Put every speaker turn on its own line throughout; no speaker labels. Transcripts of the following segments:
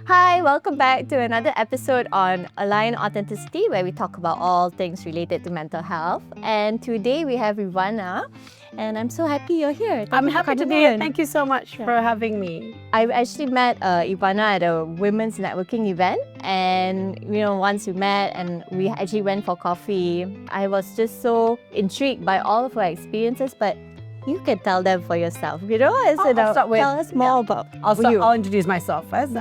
Hi, welcome back to another episode on Align Authenticity, where we talk about all things related to mental health. And today we have Ivana, and I'm so happy you're here.
I'm happy to be here. Thank you so much for having me.
I actually met Ivana at a women's networking event, and once we met and we actually went for coffee, I was just so intrigued by all of her experiences, but you can tell them for yourself, tell us more about you.
I'll introduce myself first.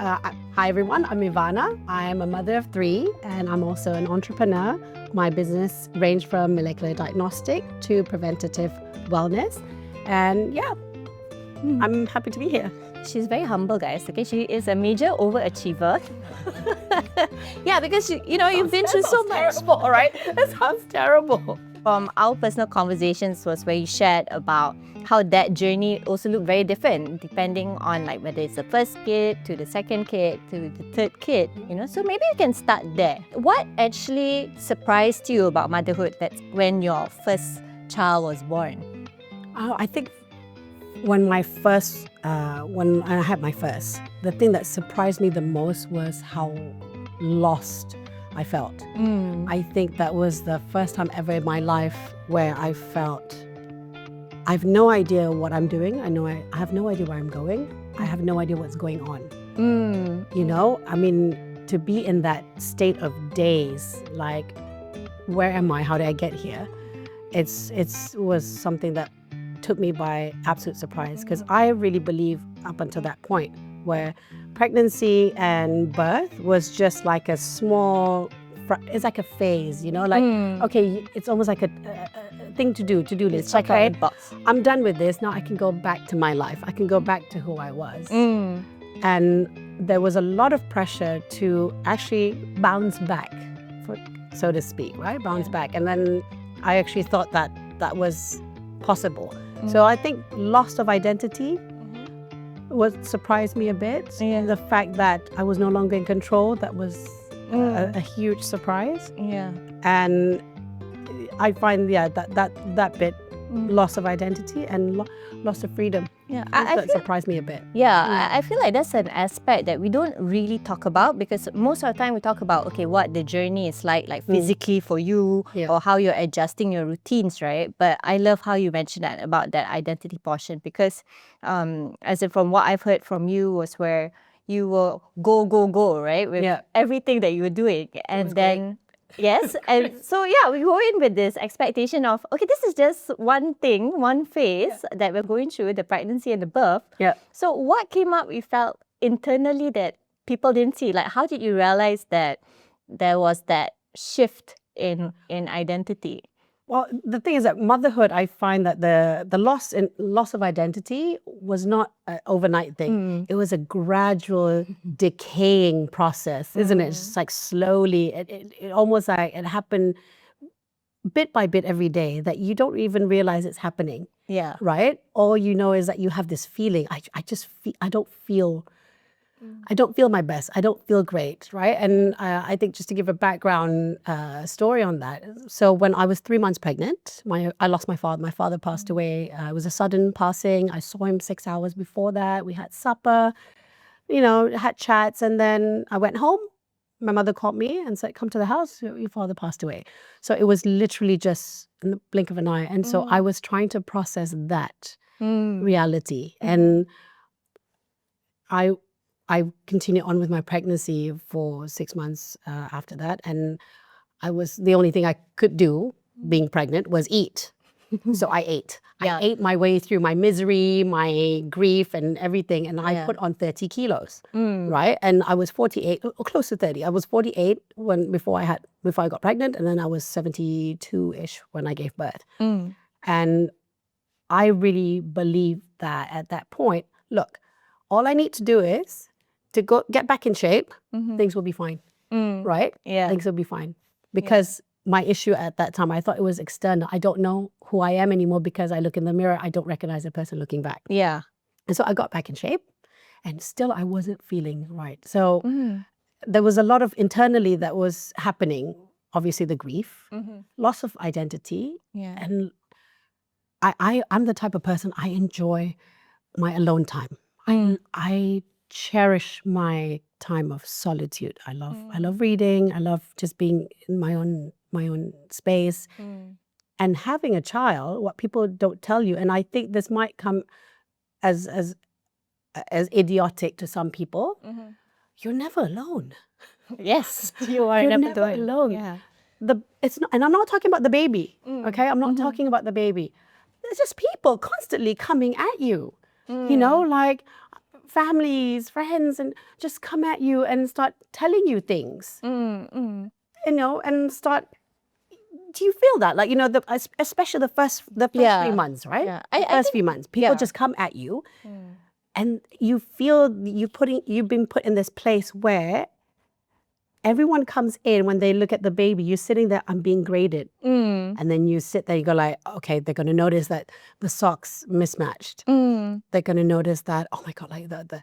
Hi everyone, I'm Ivana. I'm a mother of 3 and I'm also an entrepreneur. My business ranged from molecular diagnostic to preventative wellness. And I'm happy to be here.
She's very humble, guys. Okay, she is a major overachiever. Yeah, because you've been through so much.
All right, that sounds terrible.
From our personal conversations was where you shared about how that journey also looked very different depending on whether it's the first kid to the second kid to the third kid. So maybe you can start there. What actually surprised you about motherhood? That's when your first child was born.
I think when I had my first, the thing that surprised me the most was how lost I felt. I think that was the first time ever in my life where I felt I have no idea what I'm doing. I have no idea where I'm going. I have no idea what's going on. I mean, to be in that state of daze, like, where am I? How did I get here? It was something that took me by absolute surprise, because I really believe up until that point where pregnancy and birth was just like a small, it's like a phase, okay, it's almost like a thing to do list.
It's like a box.
I'm done with this, now I can go back to my life. I can go back to who I was. And there was a lot of pressure to actually bounce back, so to speak, right? Bounce back. And then I actually thought that was possible. So I think loss of identity what surprised me a bit. The fact that I was no longer in control, that was a huge surprise. And I find that bit, loss of identity and loss of freedom. That surprised me a bit.
I feel like that's an aspect that we don't really talk about, because most of the time we talk about what the journey is like physically for you, or how you're adjusting your routines, right? But I love how you mentioned that about that identity portion, because as in from what I've heard from you was where you will go, right? With everything that you were doing, and then yes, and so we go in with this expectation of, okay, this is just one thing, one phase that we're going through, the pregnancy and the birth. So what came up you felt internally that people didn't see? Like, how did you realize that there was that shift in identity?
Well, the thing is that motherhood, I find that the loss of identity was not an overnight thing. It was a gradual decaying process, isn't it? It's just like slowly, it almost like it happened bit by bit every day that you don't even realize it's happening. Right? All you know is that you have this feeling. I don't feel my best. I don't feel great, right? And I think just to give a background story on that. So when I was 3 months pregnant, I lost my father. My father passed away. It was a sudden passing. I saw him 6 hours before that. We had supper, had chats. And then I went home. My mother called me and said, come to the house. Your father passed away. So it was literally just in the blink of an eye. And so I was trying to process that reality. And I continued on with my pregnancy for 6 months after that. And the only thing I could do being pregnant was eat. So I ate. I ate my way through my misery, my grief and everything. And I put on 30 kilos, right? And I was 48, or close to 30. I was 48 before I got pregnant. And then I was 72-ish when I gave birth. And I really believed that at that point, look, all I need to do is to get back in shape, things will be fine, right? Things will be fine. Because my issue at that time, I thought it was external. I don't know who I am anymore because I look in the mirror, I don't recognize the person looking back. And so I got back in shape, and still I wasn't feeling right. So there was a lot of internally that was happening. Obviously the grief, loss of identity, and I'm the type of person, I enjoy my alone time. I cherish my time of solitude. I love reading. I love just being in my own space. And having a child, what people don't tell you, and I think this might come as idiotic to some people, you're never alone.
Yes, you are
You're
never
never alone.
Yeah.
It's not, and I'm not talking about the baby. Okay, I'm not talking about the baby. There's just people constantly coming at you. You know, like families, friends, and just come at you and start telling you things. You know, and start. Do you feel that? Like, you know, especially the first 3 months, right?
Yeah.
The first few months, people just come at you, and you feel you've been put in this place where everyone comes in when they look at the baby. You're sitting there, I'm being graded. And then you sit there, you go like, okay, they're going to notice that the socks mismatched. They're going to notice that, oh my God, like the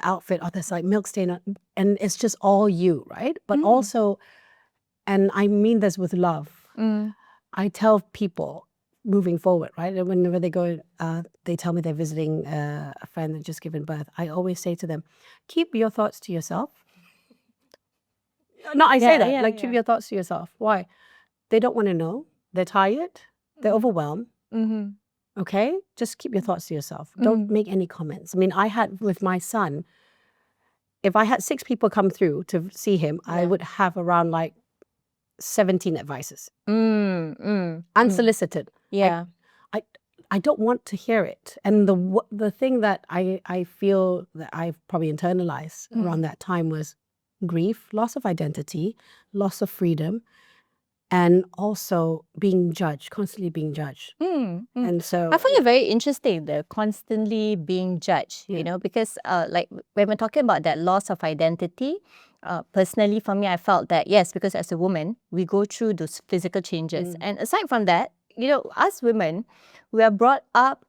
outfit, oh, there's like milk stain. And it's just all you, right? But also, and I mean this with love, I tell people moving forward, right? And whenever they go, they tell me they're visiting a friend that just given birth, I always say to them, keep your thoughts to yourself. No, I say that, keep your thoughts to yourself. Why? They don't want to know. They're tired. They're overwhelmed. Okay? Just keep your thoughts to yourself. Don't make any comments. I mean, I had with my son, if I had 6 people come through to see him, I would have around like 17 advices. Unsolicited.
Yeah.
I don't want to hear it. And the thing that I feel that I've probably internalized around that time was grief, loss of identity, loss of freedom, and also being judged, constantly being judged. And so
I find it very interesting, the constantly being judged, you know, because like when we're talking about that loss of identity, personally for me, I felt that, yes, because as a woman, we go through those physical changes. And aside from that, you know, us women, we are brought up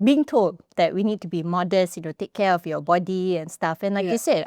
being told that we need to be modest, you know, take care of your body and stuff. And like you said,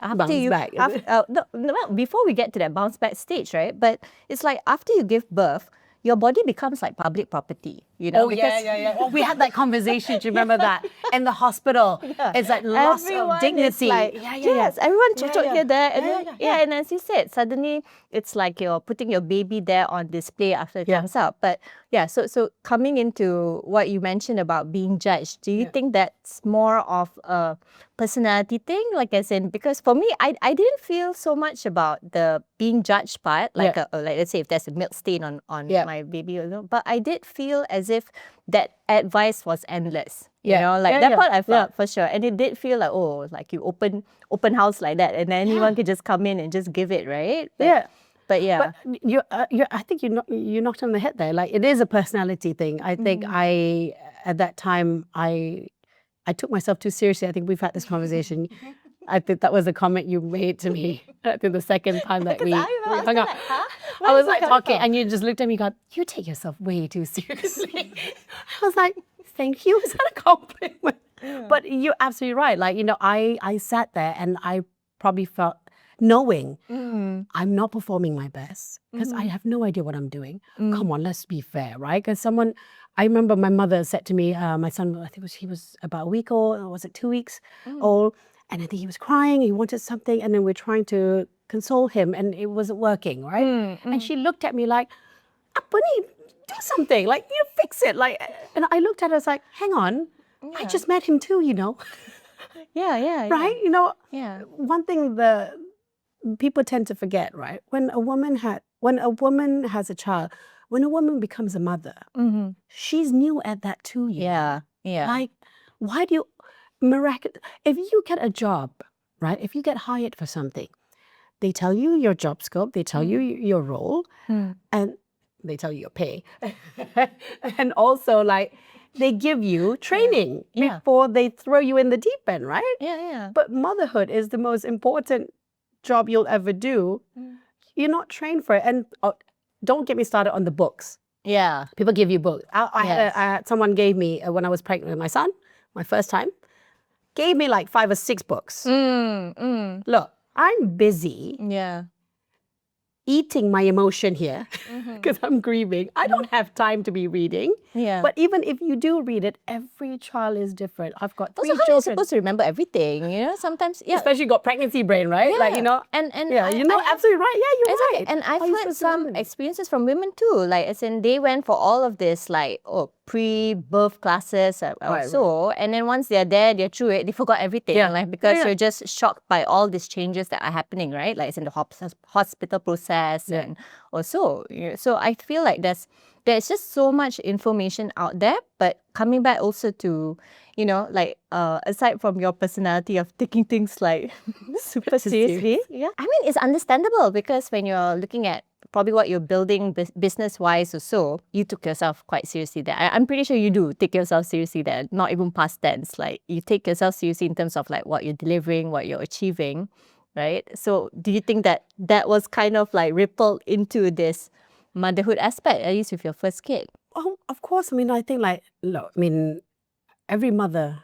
before we get to that bounce back stage, right? But it's like after you give birth, your body becomes like public property, you know?
Oh, we had that conversation. Do you remember that? In the hospital. It's like loss of dignity.
Like, yes, everyone chochot here, there. And then, and as you said, suddenly it's like you're putting your baby there on display after it comes out. But so coming into what you mentioned about being judged, do you think that's more of a personality thing? Like as in, because for me, I didn't feel so much about the being judged part, like like let's say if there's a milk stain on my baby, you know, but I did feel as if that advice was endless. You know, like that part I felt for sure. And it did feel like, oh, like you open house like that and anyone can just come in and just give it, right? But, But
I think you knocked on the head there. Like it is a personality thing. I think at that time I took myself too seriously. I think we've had this conversation. I think that was a comment you made to me. I think the second time that we hung out. I was like talking and you just looked at me and go, you take yourself way too seriously. I was like, thank you. Is that a compliment? But you're absolutely right. Like, you know, I sat there and I probably felt knowing I'm not performing my best because I have no idea what I'm doing. Come on, let's be fair, right? Because I remember my mother said to me, my son, I think he was about a week old, or was it 2 weeks old? And I think he was crying, he wanted something, and then we're trying to console him, and it wasn't working, right? And she looked at me like, Bunny, do something, like, you fix it. Like, and I looked at her, I was like, hang on, I just met him too, you know? Right? You know, one thing the people tend to forget, right? When a woman has a child, when a woman becomes a mother, she's new at that too. Like, why do you if you get a job, right? If you get hired for something, they tell you your job scope, they tell you your role, and they tell you your pay, and also like they give you training before they throw you in the deep end, right? But motherhood is the most important job you'll ever do. You're not trained for it, and don't get me started on the books. People give you books. I had someone gave me when I was pregnant with my son, my first time, gave me like 5 or 6 books. Look, I'm busy. eating my emotion here because I'm grieving. I don't have time to be reading.
Yeah.
But even if you do read it, every child is different. I've got three
Also, how are you
children.
supposed to remember everything? You know, sometimes, yeah.
Especially got pregnancy brain, right?
Yeah.
Like, you know.
And
Yeah, you know, absolutely right. Yeah, you're
exactly.
right.
And I've
How are you
heard
supposed to
some
remember?
experiences from women too. Like, as in, they went for all of this, like, pre-birth classes or
Right,
so. And then once they're there, they're through it, they forgot everything.
Yeah.
Like, because
Yeah.
you're just shocked by all these changes that are happening, right? Like, it's in the hospital process and also. So I feel like there's just so much information out there. But coming back also to, you know, like, aside from your personality of taking things like super seriously, yeah. I mean, it's understandable because when you're looking at probably what you're building business-wise or so, you took yourself quite seriously there. I'm pretty sure you do take yourself seriously there, not even past tense. Like, you take yourself seriously in terms of like what you're delivering, what you're achieving, right? So do you think that that was kind of like rippled into this motherhood aspect, at least with your first kid?
Oh, of course. I mean, I think like, look, I mean, every mother,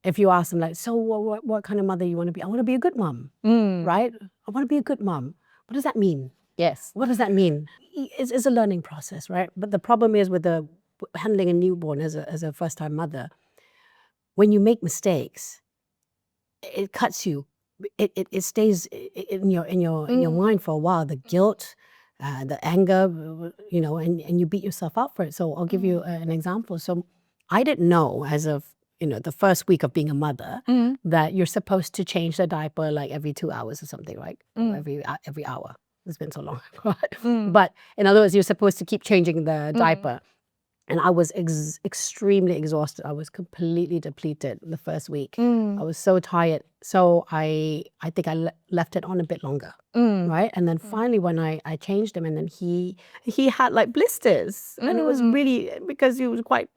if you ask them like, so what kind of mother you want to be? I want to be a good mom, right? I want to be a good mom. What does that mean?
Yes.
What does that mean? It's a learning process, right? But the problem is with the handling a newborn as a first-time mother, when you make mistakes, it cuts you. It stays in your mind for a while. The guilt, the anger, you know, and you beat yourself up for it. So I'll give you an example. So I didn't know as of the first week of being a mother that you're supposed to change the diaper like every 2 hours or something, right? Or every hour. It's been so long. But in other words, you're supposed to keep changing the diaper. And I was extremely exhausted. I was completely depleted the first week. I was so tired. So I think I left it on a bit longer, right? And then finally when I changed him, and then he had like blisters. And it was really, because he was quite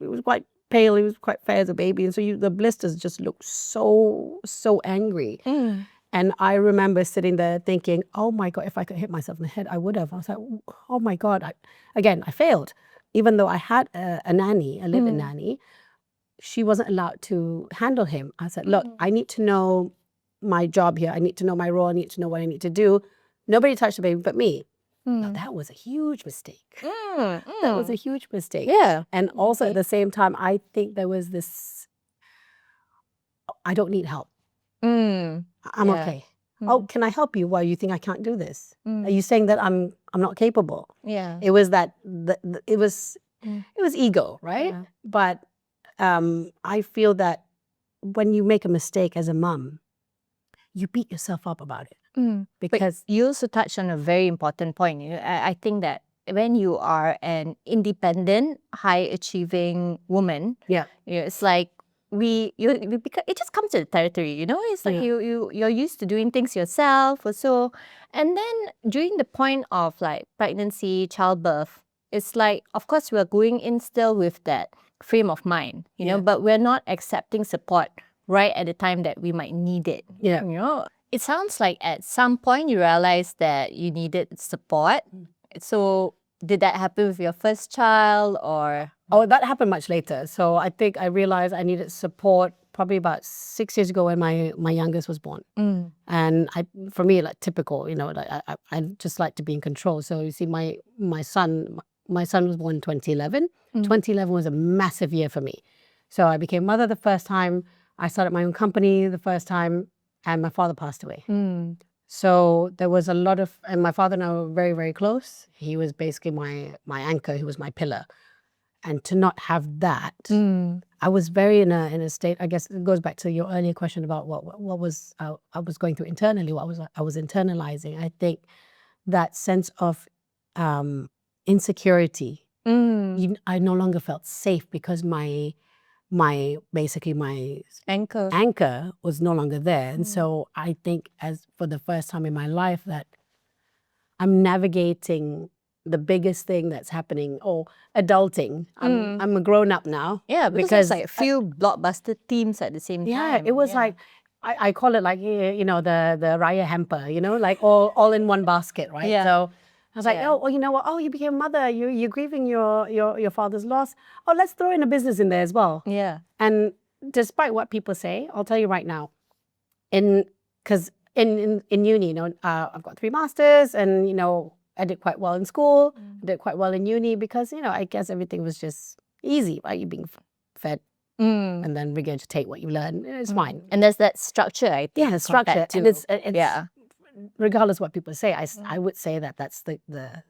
pale, he was quite fair as a baby. And so the blisters just looked so angry. And I remember sitting there thinking, oh my God, if I could hit myself in the head, I would have. I was like, oh my God. I failed. Even though I had a nanny, a live-in nanny, she wasn't allowed to handle him. I said, look, I need to know my job here. I need to know my role. I need to know what I need to do. Nobody touched the baby but me. Now, that was a huge mistake. That was a huge mistake.
Yeah.
And also at the same time, I think there was this, I don't need help. I'm okay. Oh, can I help you? Well, you think I can't do this? Are you saying that I'm not capable?
Yeah.
It was that it was ego, right?
Yeah.
But I feel that when you make a mistake as a mom, you beat yourself up about it because
you also touched on a very important point. I think that when you are an independent, high achieving woman, it's like it just comes to the territory, you know. It's like you're used to doing things yourself or so, and then during the point of like pregnancy, childbirth, it's like, of course, we're going in still with that frame of mind, you know, but we're not accepting support right at the time that we might need it. You know, it sounds like at some point you realized that you needed support. So did that happen with your first child, or?
Oh, that happened much later. So I think I realized I needed support probably about 6 years ago when my youngest was born. And for me, like typical, you know, like I just like to be in control. So you see, my son was born in 2011. 2011 was a massive year for me. So I became mother the first time. I started my own company the first time, and my father passed away. So there was a lot of, and my father and I were very, very close. He was basically my anchor. He was my pillar. And to not have that, I was very in a state. I guess it goes back to your earlier question about what was I was going through internally. What I was internalizing. I think that sense of insecurity. I no longer felt safe because my anchor was no longer there. And so I think, as for the first time in my life, that I'm navigating the biggest thing that's happening, or adulting. I'm a grown up now.
Yeah, because there's like a few blockbuster themes at the same time.
Yeah, it was like, I call it like, you know, the Raya hamper, you know, like all in one basket, right?
Yeah.
So I was like, oh, well, you know what? Oh, you became a mother. You're grieving your father's loss. Oh, let's throw in a business in there as well.
Yeah.
And despite what people say, I'll tell you right now, because in uni, you know, I've got 3 masters, and you know, I did quite well in school. I did quite well in uni because, you know, I guess everything was just easy, right? You're being fed and then regurgitate what you learn. It's fine.
And there's that structure, I think.
Yeah, structure. And it's
yeah.
regardless what people say, I would say that that's the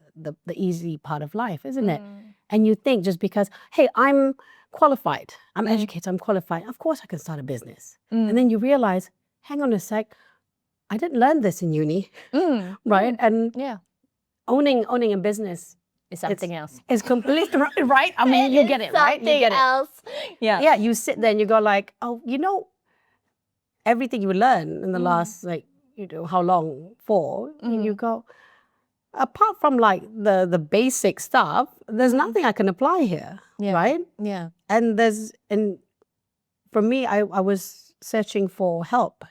easy part of life, isn't it? And you think just because, hey, I'm qualified, I'm educated, I'm qualified, of course I can start a business. And then you realize, hang on a sec, I didn't learn this in uni, right? And owning a business
is something else.
It's completely right. I mean, you get it, right? You get it.
Else. Yeah.
Yeah, you sit there and you go like, oh, you know, everything you learn in the last, like, you know, how long for, and you go, apart from like the basic stuff, there's nothing I can apply here, right?
Yeah.
And for me, I was searching for help,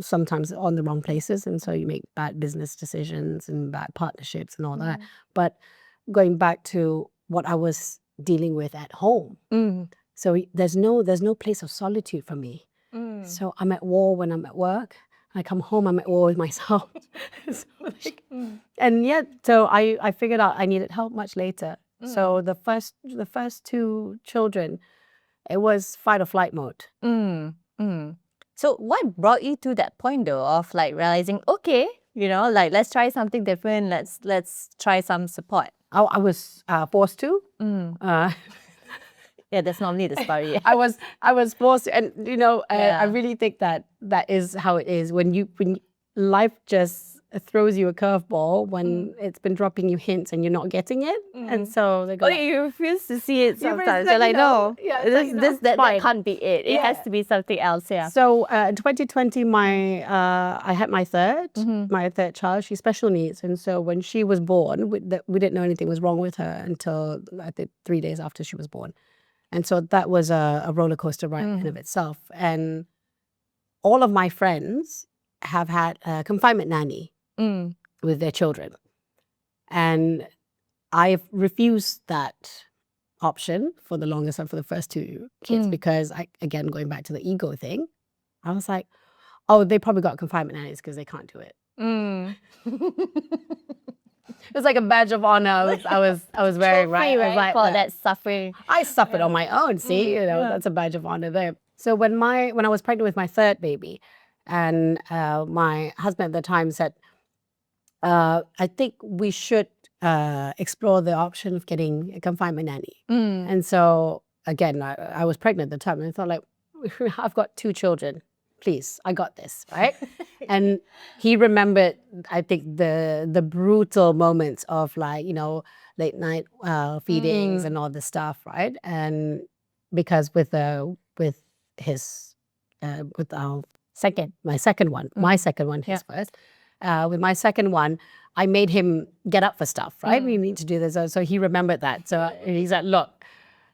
sometimes on the wrong places, and so you make bad business decisions and bad partnerships and all that. But going back to what I was dealing with at home, so there's no place of solitude for me. So I'm at war when I'm at work. I come home, I'm at war with myself. So and yet, so I figured out I needed help much later. So the first 2 children, it was fight or flight mode.
So what brought you to that point though of like realizing, okay, you know, like let's try something different. Let's try some support.
I was forced to.
Yeah, that's normally the story.
I was forced to, and you know, I really think that is how it is when life just throws you a curveball when it's been dropping you hints and you're not getting it, and so they go.
You refuse to see it sometimes. They're like, no, that can't be it. It has to be something else. Yeah.
So in 2020, I had my third child. She's special needs, and so when she was born, we didn't know anything was wrong with her until I think 3 days after she was born. And so that was a roller coaster ride in of itself. And all of my friends have had a confinement nanny with their children. And I've refused that option for the longest time for the first 2 kids because, again, going back to the ego thing, I was like, oh, they probably got confinement nannies because they can't do it. It was like a badge of honor I was wearing, right? I was like,
for that suffering.
I suffered on my own, see? You know, that's a badge of honor there. So when I was pregnant with my 3rd baby, and my husband at the time said, I think we should explore the option of getting a confinement nanny. And so, again, I was pregnant at the time, and I thought, like, I've got 2 children. Please, I got this, right? And he remembered, I think, the brutal moments of, like, you know, late night feedings and all this stuff, right? And because with our my second one, his first, with my second one, I made him get up for stuff, right? We need to do this. So he remembered that. So he's like, look,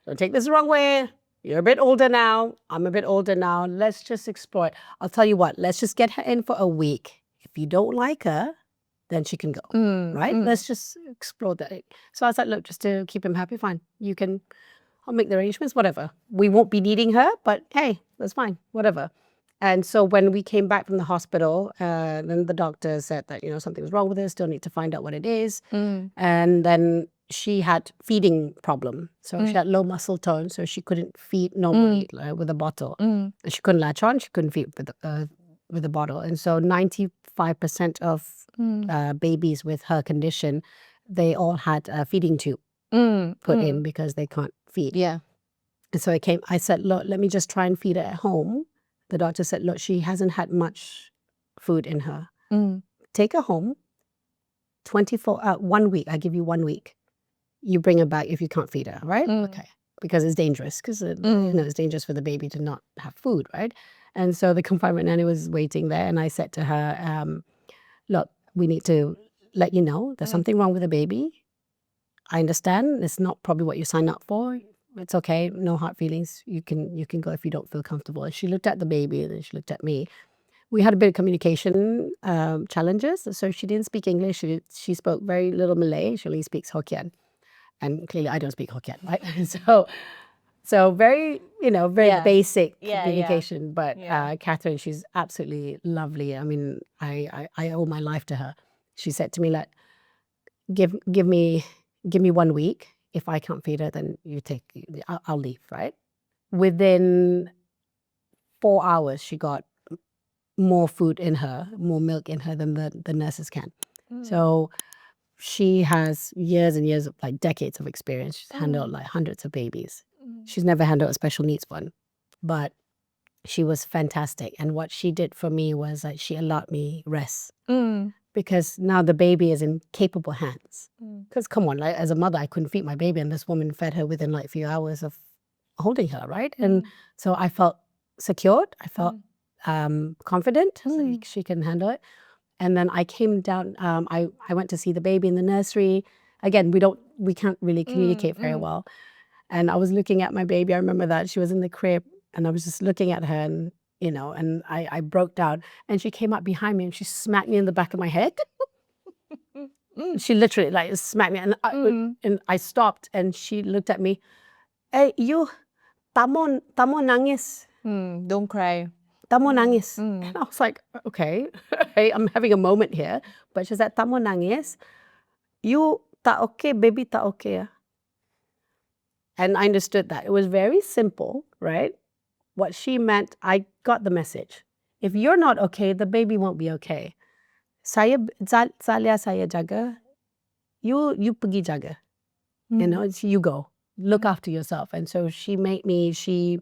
don't take this the wrong way. You're a bit older now. I'm a bit older now. Let's just explore it. I'll tell you what, let's just get her in for a week. If you don't like her, then she can go, right? Let's just explore that. So I was like, look, just to keep him happy, fine. I'll make the arrangements, whatever. We won't be needing her, but hey, that's fine, whatever. And so when we came back from the hospital, then the doctor said that, you know, something was wrong with her, still need to find out what it is. And then she had feeding problem. So she had low muscle tone, so she couldn't feed normally with a bottle. And she couldn't latch on, she couldn't feed with a bottle. And so 95% of babies with her condition, they all had a feeding tube put in because they can't feed.
Yeah.
And so I said, look, let me just try and feed her at home. The doctor said, look, she hasn't had much food in her. Take her home, 1 week, I give you 1 week. You bring her back if you can't feed her, right? Okay. Because it's dangerous, because you know, it's dangerous for the baby to not have food, right? And so the confinement nanny was waiting there, and I said to her, look, we need to let you know there's something wrong with the baby. I understand it's not probably what you signed up for. It's okay, no hard feelings. You can go if you don't feel comfortable. And she looked at the baby, and then she looked at me. We had a bit of communication challenges. So she didn't speak English. She spoke very little Malay. She only speaks Hokkien. And clearly I don't speak Hokkien, right? So very, very
Yeah.
basic
Yeah,
communication. But
Yeah.
Catherine, she's absolutely lovely. I mean, I owe my life to her. She said to me, like, give me 1 week. If I can't feed her, then I'll leave, right? Within 4 hours, she got more food in her, more milk in her than the nurses can. So she has years and years of, like, decades of experience. She's handled like hundreds of babies. She's never handled a special needs one, but she was fantastic. And what she did for me was that she allowed me rest, because now the baby is in capable hands. Because come on, like, as a mother, I couldn't feed my baby, and this woman fed her within like a few hours of holding her, right? And so I felt secured. I felt confident. Like, she can handle it. And then I came down. I went to see the baby in the nursery. Again, we can't really communicate very well. And I was looking at my baby. I remember that she was in the crib, and I was just looking at her, and and I broke down. And she came up behind me and she smacked me in the back of my head. She literally, like, smacked me, and I stopped, and she looked at me. Hey, you, tamo nangis.
Don't cry.
Tamo nangis. And I was like, okay, hey, I'm having a moment here. But she said, tamo nangis. You tak okay, baby tak okay. And I understood that. It was very simple, right? What she meant, I got the message. If you're not okay, the baby won't be okay. Zalia saya jaga. You pergi jaga. You go. Look after yourself. And so she made me, she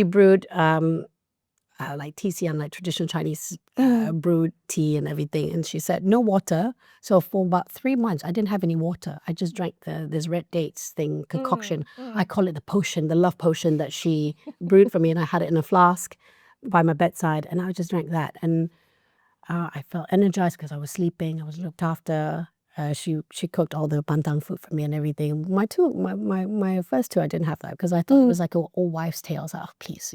brewed like TCM, like traditional Chinese brewed tea and everything. And she said, no water. So for about 3 months, I didn't have any water. I just drank this red dates thing, concoction. I call it the potion, the love potion that she brewed for me. And I had it in a flask by my bedside. And I just drank that. And I felt energized because I was sleeping. I was looked after. She cooked all the pantang food for me and everything. My first two, I didn't have that because I thought it was like an old wives' tale. I was like, oh, please,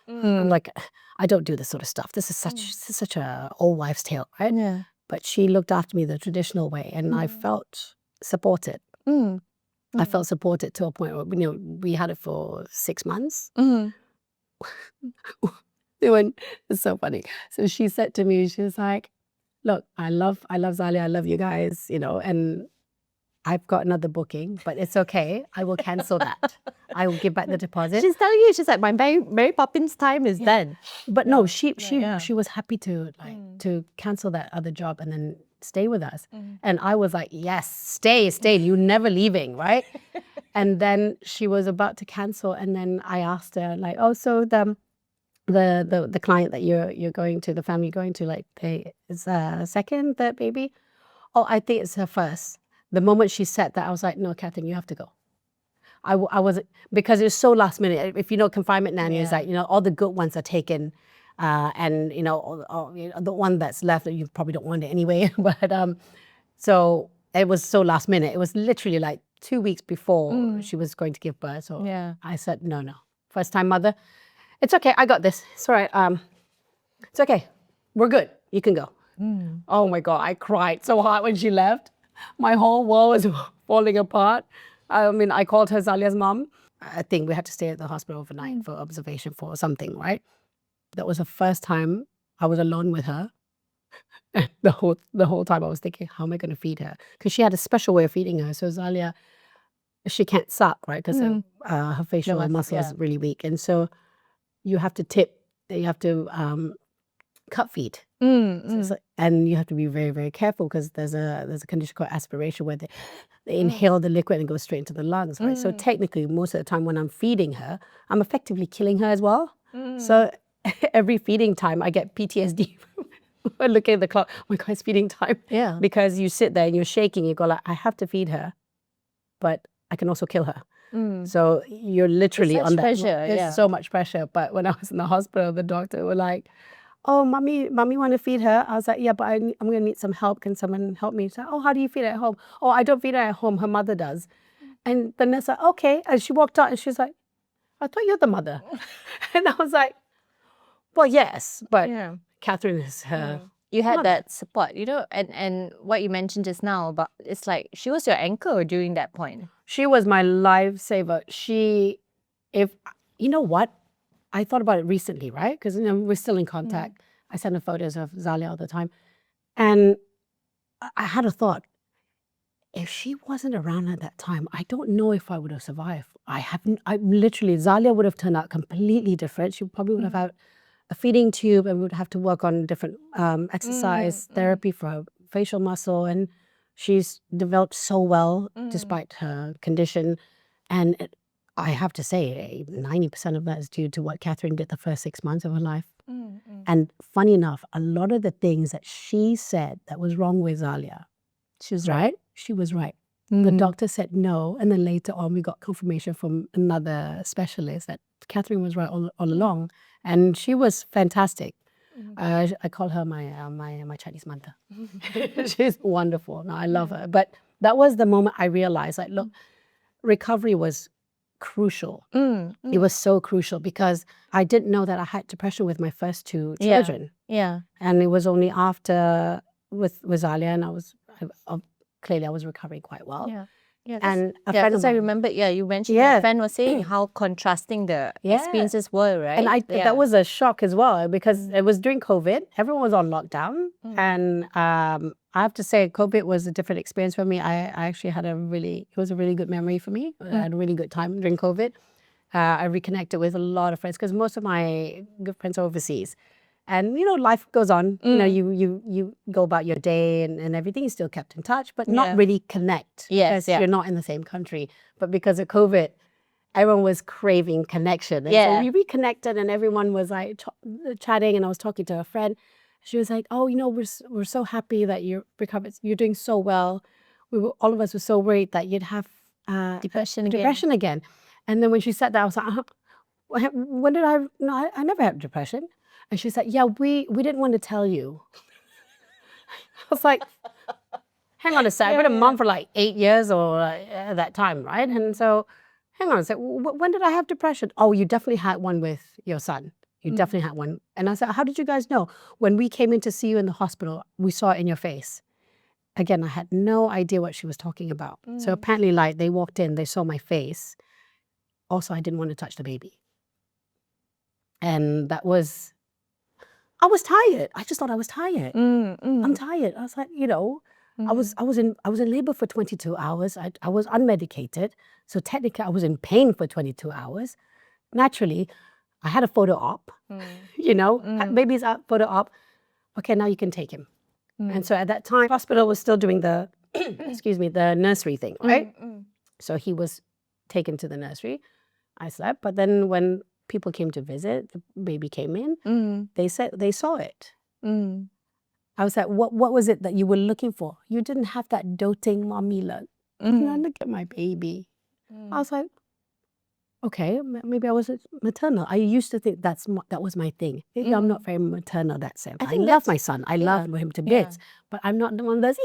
I'm like, I don't do this sort of stuff. This is such a old wives' tale, right?
Yeah.
But she looked after me the traditional way, and I felt supported. I felt supported to a point where we had it for 6 months. It's so funny. So she said to me, she was like, look, I love Zalia, I love you guys, and I've got another booking, but it's okay. I will cancel that. I will give back the deposit.
She's telling you, she's like, my Mary Poppins time is done.
But no, she was happy to to cancel that other job and then stay with us. And I was like, yes, stay. You're never leaving, right? And then she was about to cancel, and then I asked her, like, oh, so the client that you're going to, the family you're going to, like, is second, third baby? Oh, I think it's her first. The moment she said that, I was like, no, Catherine, you have to go. I was, because it was so last minute. If confinement nanny is like, all the good ones are taken, and the one that's left, you probably don't want it anyway. But so it was so last minute. It was literally like 2 weeks before she was going to give birth. So I said, no, first time mother, it's okay. I got this. It's all right. It's okay. We're good. You can go. Oh my God, I cried so hard when she left. My whole world was falling apart. I mean, I called her Zalia's mom. I think we had to stay at the hospital overnight for observation for something, right? That was the first time I was alone with her. And the whole time I was thinking, how am I going to feed her? Because she had a special way of feeding her. So Zalia, she can't suck, right? Because her facial muscle is really weak. And so you have to tip, you have to cup feed. So and you have to be very, very careful because there's a condition called aspiration where they inhale the liquid and go straight into the lungs, right? So technically, most of the time when I'm feeding her, I'm effectively killing her as well. So every feeding time, I get PTSD when looking at the clock. Oh my God, it's feeding time.
Yeah.
Because you sit there and you're shaking, you go like, I have to feed her, but I can also kill her. So you're literally on that.
Pressure,
There's so much pressure. But when I was in the hospital, the doctor were like, oh, mommy want to feed her? I was like, yeah, but I'm going to need some help. Can someone help me? She's like, oh, how do you feed her at home? Oh, I don't feed her at home. Her mother does. And the nurse like, okay. And she walked out and she's like, I thought you're the mother. And I was like, well, yes, but Catherine is her.
You had that support, and what you mentioned just now about, it's like she was your anchor during that point.
She was my lifesaver. you know what? I thought about it recently, right? Because we're still in contact. I send her photos of Zalia all the time. And I had a thought. If she wasn't around at that time, I don't know if I would have survived. Zalia would have turned out completely different. She probably would have had a feeding tube and would have to work on different exercise therapy for her facial muscle. And she's developed so well despite her condition. And I have to say, 90% of that is due to what Catherine did the first 6 months of her life. And funny enough, a lot of the things that she said that was wrong with Zalia, she was right. She was right. The doctor said no. And then later on, we got confirmation from another specialist that Catherine was right all along. And she was fantastic. I call her my Chinese mother. She's wonderful. No, I love her. But that was the moment I realized, like, look, recovery was crucial. It was so crucial because I didn't know that I had depression with my first 2 children.
Yeah.
And it was only after with Zalia, and clearly I was recovering quite well.
Yeah. Yeah,
And
because I remember, you mentioned your friend was saying how contrasting the experiences were, right?
And that was a shock as well because it was during COVID. Everyone was on lockdown. And I have to say, COVID was a different experience for me. I actually had it was a really good memory for me. I had a really good time during COVID. I reconnected with a lot of friends because most of my good friends are overseas. And, life goes on. You go about your day and everything. You still kept in touch, but not really connect.
Yes,
because you're not in the same country. But because of COVID, everyone was craving connection. And so we reconnected and everyone was like chatting, and I was talking to a friend. She was like, oh, we're so happy that you're recovered. You're doing so well. All of us were so worried that you'd have
depression
again. And then when she said that, I was like, when did I? No, I never had depression. And she's like, yeah, we didn't want to tell you. I was like, hang on a sec. I've been a mom for like 8 years or that time, right? And so, hang on a sec. When did I have depression? Oh, you definitely had one with your son. You definitely had one. And I said, how did you guys know? When we came in to see you in the hospital, we saw it in your face. Again, I had no idea what she was talking about. So apparently, like, they walked in, they saw my face. Also, I didn't want to touch the baby. And I was tired. I just thought I was tired. I'm tired. I was like, I was in labor for 22 hours. I was unmedicated. So technically I was in pain for 22 hours. Naturally, I had a photo op, baby's out, photo op. Okay, now you can take him. And so at that time, hospital was still doing the, the nursery thing, right? So he was taken to the nursery. I slept, but then when people came to visit, the baby came in, they said they saw it. I was like, what was it that you were looking for? You didn't have that doting mommy look. Look at my baby. I was like, okay, maybe I was maternal. I used to think that was my thing. Maybe I'm not very maternal that sense. I love my son. I love him to bits. But I'm not the one that's,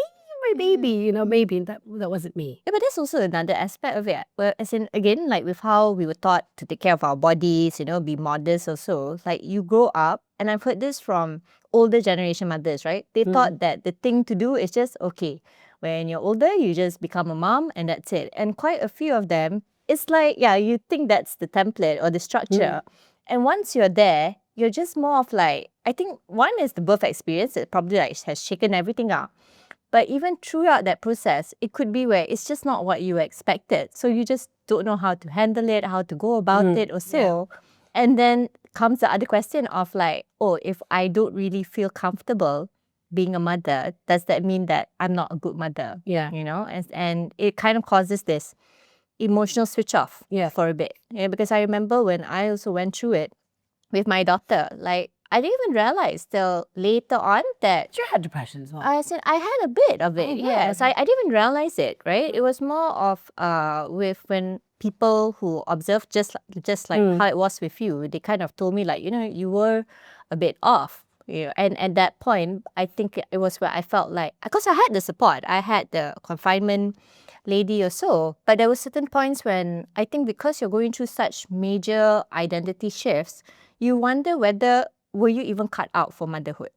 my baby, maybe that wasn't me.
Yeah, but that's also another aspect of it. Well, as in, again, like with how we were taught to take care of our bodies, be modest also. Like you grow up, and I've heard this from older generation mothers, right? They thought that the thing to do is just, okay, when you're older, you just become a mom and that's it. And quite a few of them, it's like, you think that's the template or the structure. And once you're there, you're just more of like, I think one is the birth experience that probably like has shaken everything up. But even throughout that process, it could be where it's just not what you expected. So you just don't know how to handle it, how to go about it or so. And then comes the other question of like, oh, if I don't really feel comfortable being a mother, does that mean that I'm not a good mother?
Yeah.
And it kind of causes this emotional switch off for a bit. Because I remember when I also went through it with my daughter, like, I didn't even realize till later on that
you had depression as well.
I said I had a bit of it. Yes, I didn't even realize it. Right, it was more of with when people who observed just like how it was with you. They kind of told me like you were a bit off. And at that point, I think it was where I felt like, because I had the support, I had the confinement lady or so, but there were certain points when I think because you're going through such major identity shifts, you wonder whether were you even cut out for motherhood?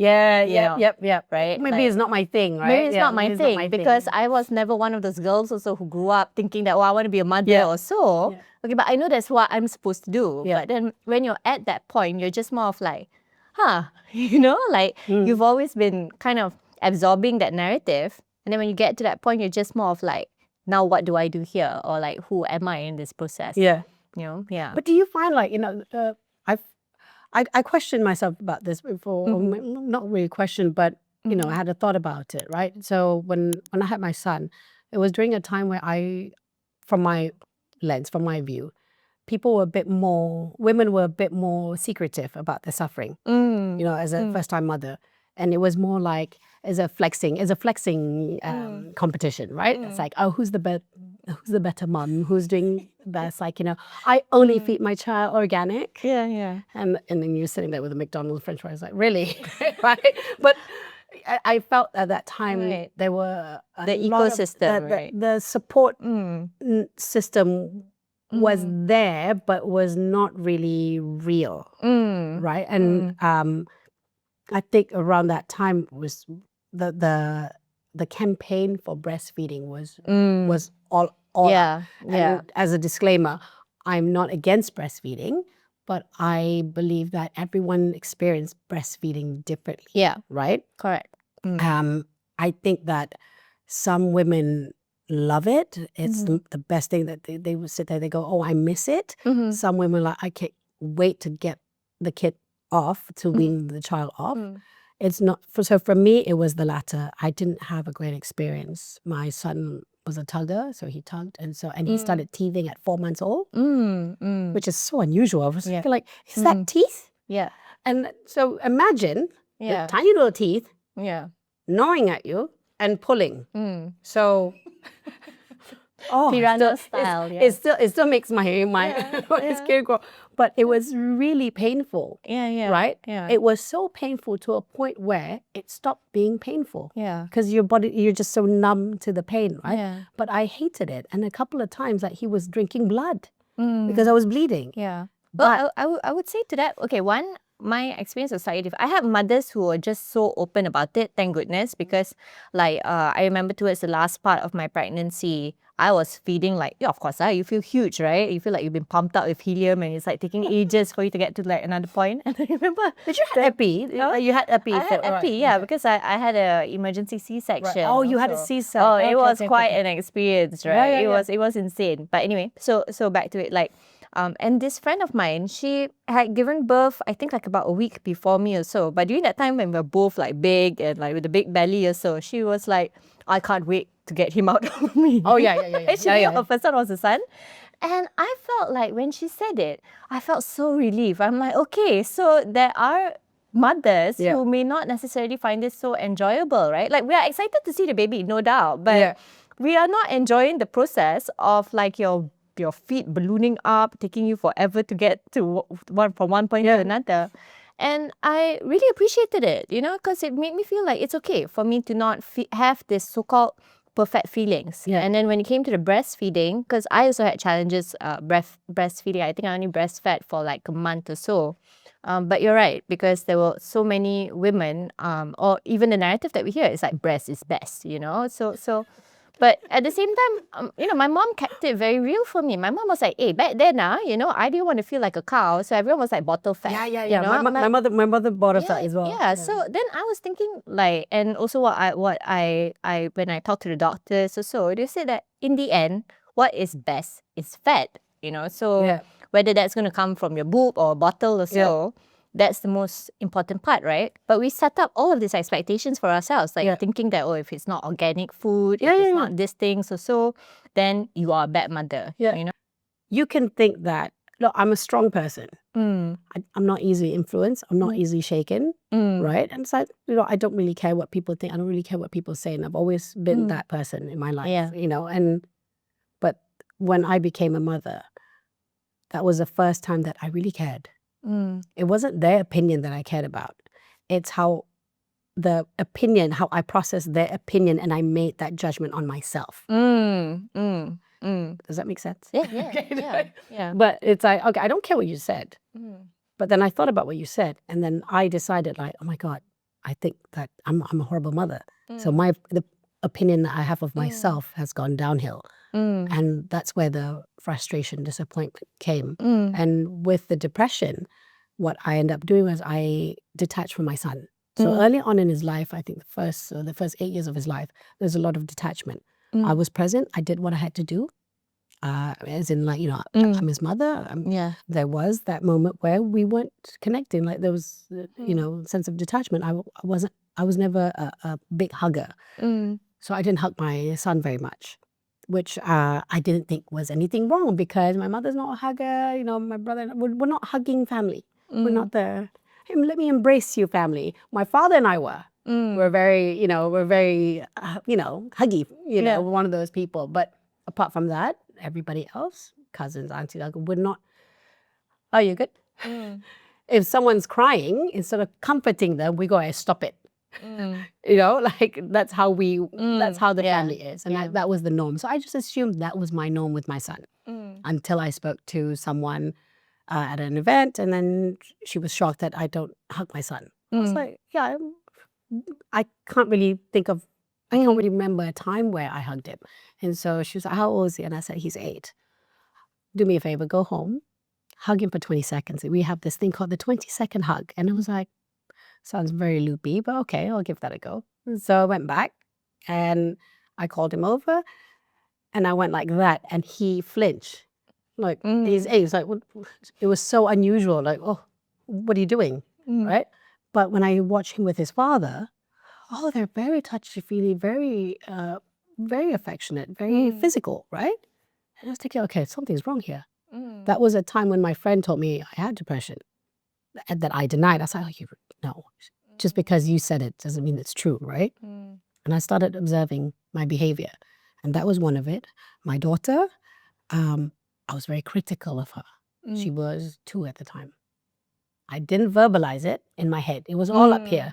right?
Maybe it's not my thing, right?
Maybe it's not my thing because I was never one of those girls also who grew up thinking that, oh, I want to be a mother or so. Okay, but I know that's what I'm supposed to do. But then when you're at that point, you're just more of like, like you've always been kind of absorbing that narrative. And then when you get to that point, you're just more of like, now what do I do here? Or like, who am I in this process?
But do you find like, I questioned myself about this before, or not really questioned, but I had a thought about it, right? So when I had my son, it was during a time where from my lens, from my view, women were a bit more secretive about their suffering, as a first-time mother. And it was more like as a flexing competition, right? It's like, oh, who's the better mom? Who's doing the best? Like, I only feed my child organic. And then you're sitting there with a McDonald's French fries, like, really, right? But I felt at that time there were
the ecosystem,
the support system was there, but was not really real, right? And I think around that time was the campaign for breastfeeding was all out. And as a disclaimer, I'm not against breastfeeding, but I believe that everyone experienced breastfeeding differently. Right?
Correct.
I think that some women love it. It's the best thing that they would sit there, they go, oh, I miss it. Some women are like, I can't wait to get the kid off, to wean the child off. It's not so for me it was the latter. I didn't have a great experience. My son was a tugger, so he tugged, and he started teething at 4 months old, which is so unusual. I was like, is that teeth? And so imagine the tiny little teeth gnawing at you and pulling. So
piranha style.
It still makes my skin grow. But it was really painful. Right? It was so painful to a point where it stopped being painful. Because your body, you're just so numb to the pain, right? But I hated it. And a couple of times that he was drinking blood because I was bleeding.
But I would say to that, okay, one, my experience was slightly different. I had mothers who were just so open about it, thank goodness, because like I remember towards the last part of my pregnancy, I was feeding like, of course, you feel huge, right? You feel like you've been pumped up with helium and it's like taking ages for you to get to like another point. And I remember...
Did you have epi? You had epi?
I had epi, because I had an emergency C-section.
Oh, you had a C-section.
Oh, it was quite an experience, right? It was insane. But anyway, so back to it, like... and this friend of mine, she had given birth, I think like about a week before me or so. But during that time when we were both like big and like with a big belly or so, she was like, I can't wait to get him out of me.
Oh, yeah.
Actually, her first son was a son. And I felt like when she said it, I felt so relieved. I'm like, okay, so there are mothers who may not necessarily find this so enjoyable, right? Like we are excited to see the baby, no doubt. But we are not enjoying the process of like your feet ballooning up, taking you forever to get to from one point to another. And I really appreciated it, because it made me feel like it's okay for me to not have this so-called perfect feelings. And then when it came to the breastfeeding, because I also had challenges breastfeeding. I think I only breastfed for like a month or so. But you're right, because there were so many women, or even the narrative that we hear is like breast is best, So but at the same time, my mom kept it very real for me. My mom was like, hey, back then, I didn't want to feel like a cow. So everyone was like bottle fat.
My mother bottle fat as well.
So then I was thinking like, and also what I when I talked to the doctors or so, they said that in the end, what is best is fat, So whether that's going to come from your boob or a bottle or so, that's the most important part, right? But we set up all of these expectations for ourselves, like thinking that, if it's not organic food, if it's not this thing, so, then you are a bad mother,
You can think that, look, I'm a strong person. I'm not easily influenced. I'm not easily shaken, right? And so, I don't really care what people think. I don't really care what people say. And I've always been that person in my life, but when I became a mother, that was the first time that I really cared. It wasn't their opinion that I cared about. It's how I processed their opinion and I made that judgment on myself. Does that make sense?
Yeah.
But it's like, okay, I don't care what you said. But then I thought about what you said and then I decided like, oh my God, I think that I'm a horrible mother. So the opinion that I have of myself has gone downhill. And that's where the frustration, disappointment came. And with the depression, what I ended up doing was I detached from my son. So early on in his life, I think the first 8 years of his life, there's a lot of detachment. I was present. I did what I had to do. As in, like, I'm his mother. There was that moment where we weren't connecting. Like, there was, sense of detachment. I was never a big hugger. So I didn't hug my son very much, which I didn't think was anything wrong because my mother's not a hugger. My brother, we're not hugging family. We're not the, hey, let me embrace you family. My father and I were. We're very, huggy, we're one of those people. But apart from that, everybody else, cousins, aunties, uncle, would not, oh, you good? If someone's crying, instead of comforting them, we go, hey, stop it. Like, that's how the family is. And that was the norm. So I just assumed that was my norm with my son until I spoke to someone at an event, and then she was shocked that I don't hug my son. I was like, I can't really remember a time where I hugged him. And so she was like, how old is he? And I said, he's 8. Do me a favor, go home, hug him for 20 seconds. We have this thing called the 20-second hug. And I was like, sounds very loopy, but okay, I'll give that a go. So I went back and I called him over and I went like that, and he flinched. Like, he's 8. It's like, it was so unusual. Like, oh, what are you doing? Right? But when I watch him with his father, oh, they're very touchy-feely, very, very affectionate, very physical, right? And I was thinking, okay, something's wrong here. That was a time when my friend told me I had depression, and that I denied. I was like, oh, no. Just because you said it doesn't mean it's true, right? And I started observing my behavior. And that was one of it. My daughter, I was very critical of her. She was 2 at the time. I didn't verbalize it in my head. It was all up here.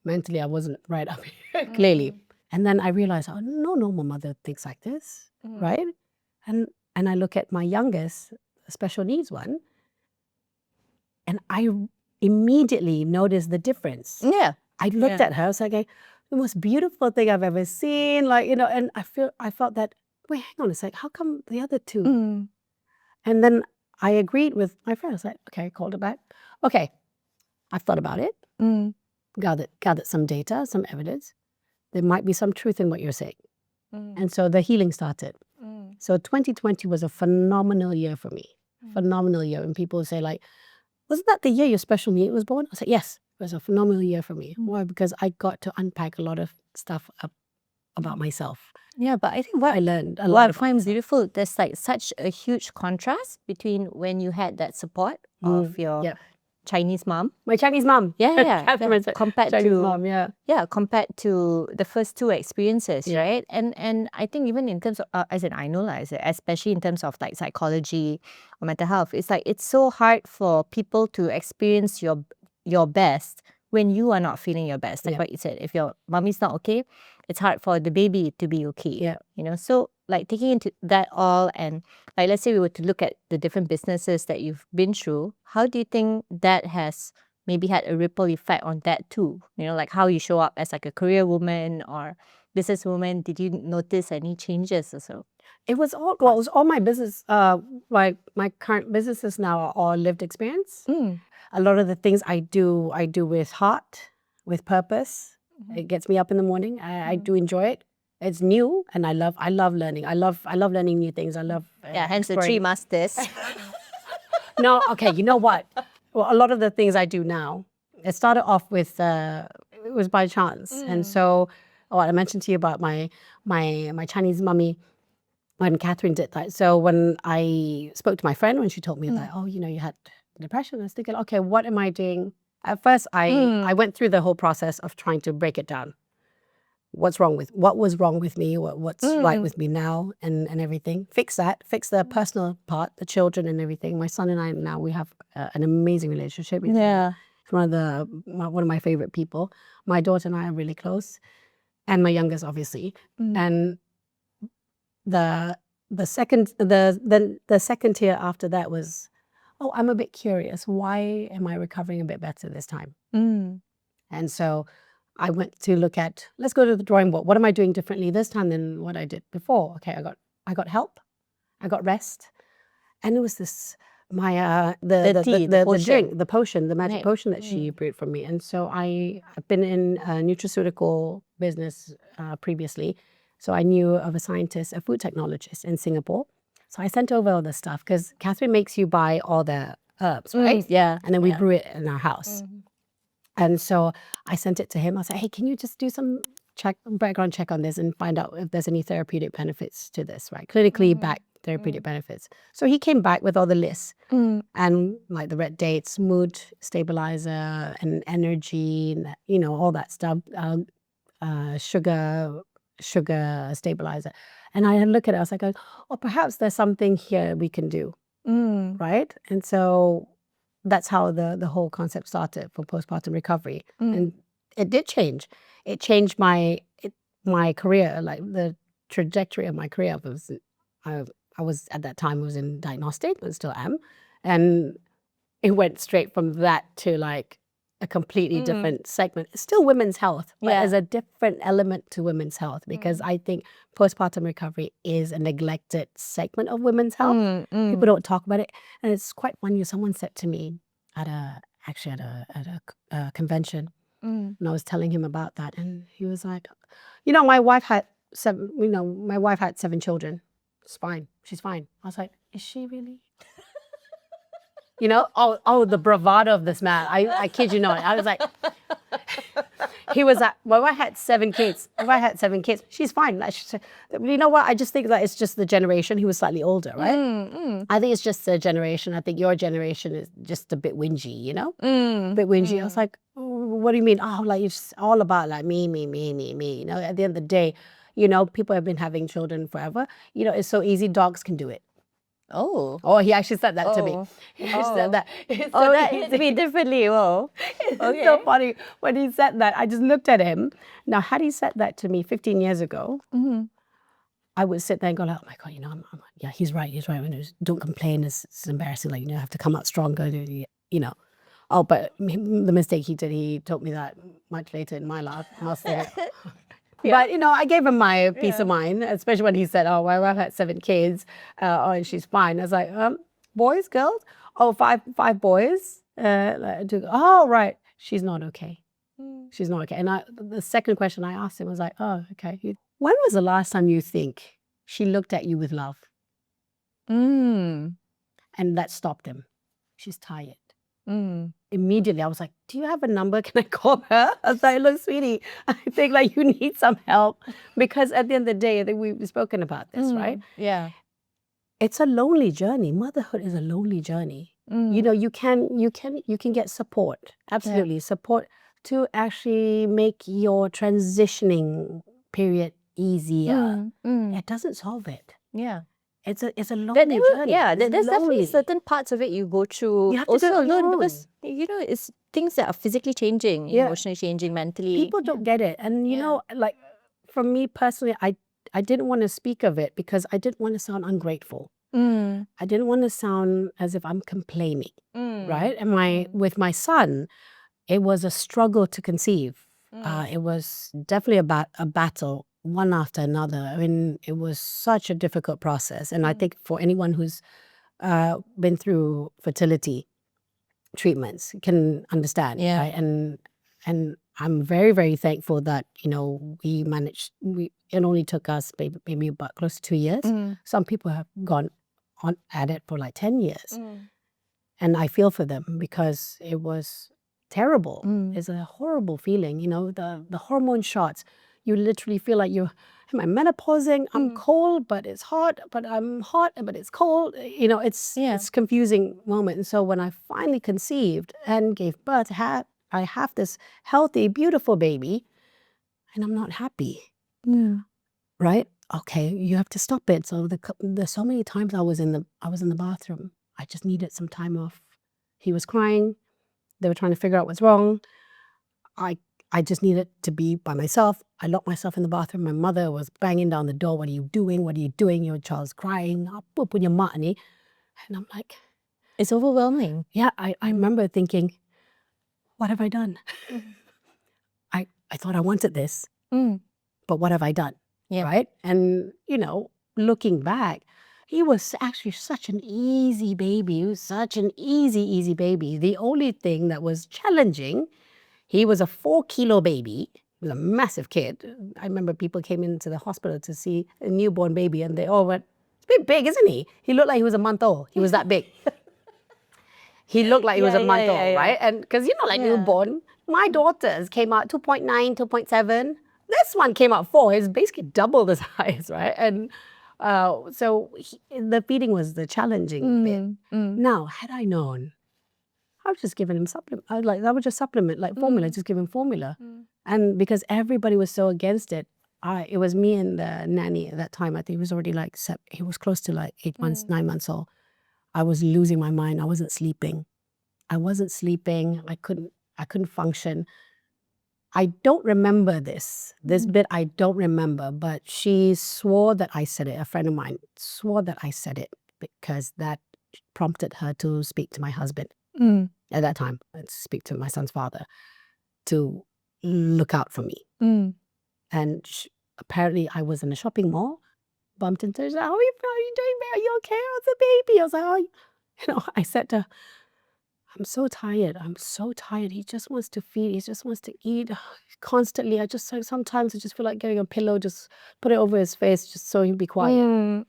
Mentally, I wasn't right up here, clearly. And then I realized, oh, no normal mother thinks like this, right? And I look at my youngest, special needs one, and I immediately noticed the difference. I looked at her, I was like, the most beautiful thing I've ever seen, like, and I felt that, wait, hang on a sec, how come the other two? And then I agreed with my friend. I was like, okay, called her back. Okay, I've thought about it, gathered some data, some evidence. There might be some truth in what you're saying. And so the healing started. So 2020 was a phenomenal year for me. Phenomenal year. And people say, like, wasn't that the year your special need was born? I was like, yes, it was a phenomenal year for me. Why? Because I got to unpack a lot of stuff about myself.
Yeah, but I think what
I learned a
what
lot.
I find beautiful, there's like such a huge contrast between when you had that support of your Chinese mom.
My Chinese mom.
Compared
Chinese
to
mom,
compared to the first 2 experiences, right? And I think even in terms of, as in I know, especially in terms of like psychology or mental health, it's like it's so hard for people to experience your best when you are not feeling your best. Like what you said, if your mommy's not okay, it's hard for the baby to be okay. So like taking into that all, and like let's say we were to look at the different businesses that you've been through, how do you think that has maybe had a ripple effect on that too? Like how you show up as like a career woman or businesswoman. Did you notice any changes or so?
It was all my business, like my current businesses now are all lived experience. A lot of the things I do with heart, with purpose. It gets me up in the morning. I do enjoy it. It's new, and I love learning. I love learning new things. I love
hence the 3 masters.
No, okay, you know what? Well, a lot of the things I do now, it started off with it was by chance. And so I mentioned to you about my Chinese mummy when Catherine did that. So when I spoke to my friend, when she told me that, oh, you had depression, I was thinking, okay, what am I doing? At first, I went through the whole process of trying to break it down. What was wrong with me, what's right with me now, and everything. Fix the personal part, the children and everything. My son and I now, we have an amazing relationship. He's one of my favorite people. My daughter and I are really close, and my youngest, obviously. And the second tier after that was, oh, I'm a bit curious. Why am I recovering a bit better this time? And so I went to look at, let's go to the drawing board. What am I doing differently this time than what I did before? Okay, I got help, I got rest, and it was this the drink, the potion, the magic potion that she brewed for me. And so I've been in a nutraceutical business previously, so I knew of a scientist, a food technologist in Singapore. So I sent over all the stuff because Catherine makes you buy all the herbs, right?
Yeah.
And then we brew it in our house. And so I sent it to him. I said, hey, can you just do some background check on this and find out if there's any therapeutic benefits to this, right? Clinically backed therapeutic benefits. So he came back with all the lists and like the red dates, mood stabilizer and energy, and, all that stuff, sugar stabilizer. And I look at it, I was like, oh, perhaps there's something here we can do, right? And so that's how the whole concept started for postpartum recovery. And it did change. It changed my career, like the trajectory of my career. I was at that time, I was in diagnostics, but still am. And it went straight from that to like a completely different segment. It's still women's health, but there's a different element to women's health because I think postpartum recovery is a neglected segment of women's health. People don't talk about it. And it's quite funny. Someone said to me at a convention, and I was telling him about that, and he was like, my wife had 7 children. It's fine. She's fine. I was like, is she really? The bravado of this man. I kid you not. I was like, he was like, well, I had 7 kids. If I had 7 kids, she's fine. You know what? I just think that it's just the generation. He was slightly older, right? I think it's just the generation. I think your generation is just a bit whingy, a bit whingy. I was like, what do you mean? Oh, like it's all about like me. At the end of the day, people have been having children forever. It's so easy. Dogs can do it. Oh, he actually said that to me. He said that.
So that hits me differently. Whoa.
It's so funny. When he said that, I just looked at him. Now, had he said that to me 15 years ago, I would sit there and go like, oh my God, yeah, he's right. Don't complain. It's embarrassing. Like, you have to come out stronger, Oh, but the mistake he did, he told me that much later in my life. But, I gave him my peace of mind, especially when he said, oh, well, I've had 7 kids, and she's fine. I was like, boys, girls? Oh, five boys? Oh, right. She's not okay. She's not okay. And the second question I asked him was like, oh, okay. When was the last time you think she looked at you with love? And that stopped him. She's tired. Immediately, I was like, do you have a number? Can I call her? I was like, look, sweetie, I think like you need some help. Because at the end of the day, I think we've spoken about this, right?
Yeah.
It's a lonely journey. Motherhood is a lonely journey. You can get support. Absolutely. Support to actually make your transitioning period easier. It doesn't solve it.
Yeah.
It's a lonely journey.
Yeah, there's definitely certain parts of it you go through.
You have to do it alone.
Because it's things that are physically changing, emotionally changing, mentally.
People don't get it, and like for me personally, I didn't want to speak of it because I didn't want to sound ungrateful. I didn't want to sound as if I'm complaining, right? And with my son, it was a struggle to conceive. It was definitely about a battle, one after another. I mean, it was such a difficult process. And I think for anyone who's been through fertility treatments can understand.
Yeah.
Right? And I'm very, very thankful that, we managed, it only took us maybe about close to 2 years. Some people have gone on at it for like 10 years. And I feel for them because it was terrible. It's a horrible feeling, the hormone shots. You literally feel like am I menopausing? I'm cold, but it's hot, but I'm hot, but it's cold. It's a confusing moment. And so when I finally conceived and gave birth, I have this healthy, beautiful baby, and I'm not happy. Right? Okay, you have to stop it. So there's so many times I was in the bathroom. I just needed some time off. He was crying. They were trying to figure out what's wrong. I just needed to be by myself. I locked myself in the bathroom. My mother was banging down the door. What are you doing? What are you doing? Your child's crying. And I'm like...
It's overwhelming.
Yeah, I remember thinking, what have I done? I thought I wanted this,
Mm.
but what have I done?
Yeah.
Right? And, looking back, he was actually such an easy baby. He was such an easy baby. The only thing that was challenging, he was a 4-kilo baby. He was a massive kid. I remember people came into the hospital to see a newborn baby and they all went, it's a bit big, isn't he? He looked like he was a month old. He was that big. He looked like he was a month old, right? And because, newborn, my daughters came out 2.9, 2.7. This one came out 4. It's basically double the size, right? And so the feeding was the challenging bit. Now, had I known, I would just given him supplement. I would just supplement, like formula, just give him formula. And because everybody was so against it, it was me and the nanny at that time. I think he was already he was close to like 8 months, 9 months old. I was losing my mind. I wasn't sleeping. I couldn't function. I don't remember this bit I don't remember, but she swore that I said it. A friend of mine swore that I said it because that prompted her to speak to my husband at that time, and speak to my son's father to look out for me. And apparently I was in a shopping mall, bumped into her, how are you doing, babe? Are you okay? How's the baby? I was like, I said to her, I'm so tired. He just wants to feed. He just wants to eat constantly. Sometimes I just feel like getting a pillow, just put it over his face just so he'll be quiet.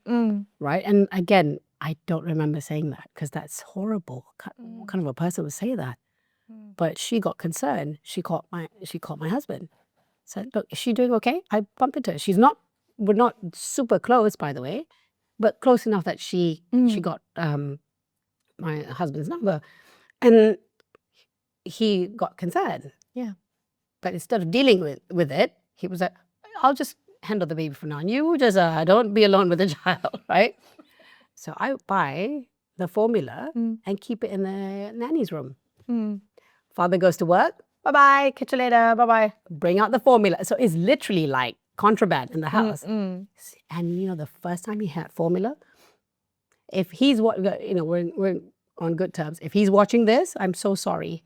Right? And again, I don't remember saying that because that's horrible. What kind of a person would say that? But she got concerned. She called my husband. Said, look, is she doing okay? I bumped into her. We're not super close, by the way, but close enough that she got my husband's number. And he got concerned.
Yeah.
But instead of dealing with it, he was like, I'll just handle the baby for now. And you just don't be alone with the child, right? So I would buy the formula and keep it in the nanny's room. Father goes to work. Bye-bye. Catch you later. Bye-bye. Bring out the formula. So it's literally like contraband in the house. And, the first time he had formula, if he's what, we're on good terms. If he's watching this, I'm so sorry.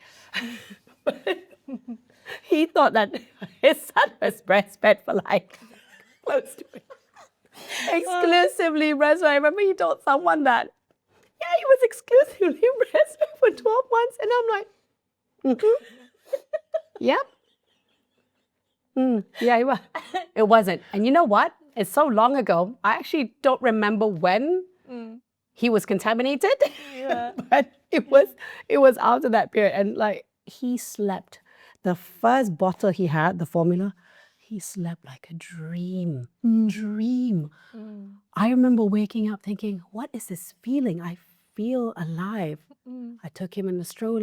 He thought that his son was breastfed for like close to it. Exclusively breastfed. I remember he told someone that, he was exclusively breastfed for 12 months. And I'm like, yep. Yeah, it was. It wasn't. And you know what? It's so long ago. I actually don't remember when he was contaminated. But it was after that period. And like he slept. The first bottle he had, the formula, he slept like a dream. I remember waking up thinking, what is this feeling? I feel alive. I took him in the stroller.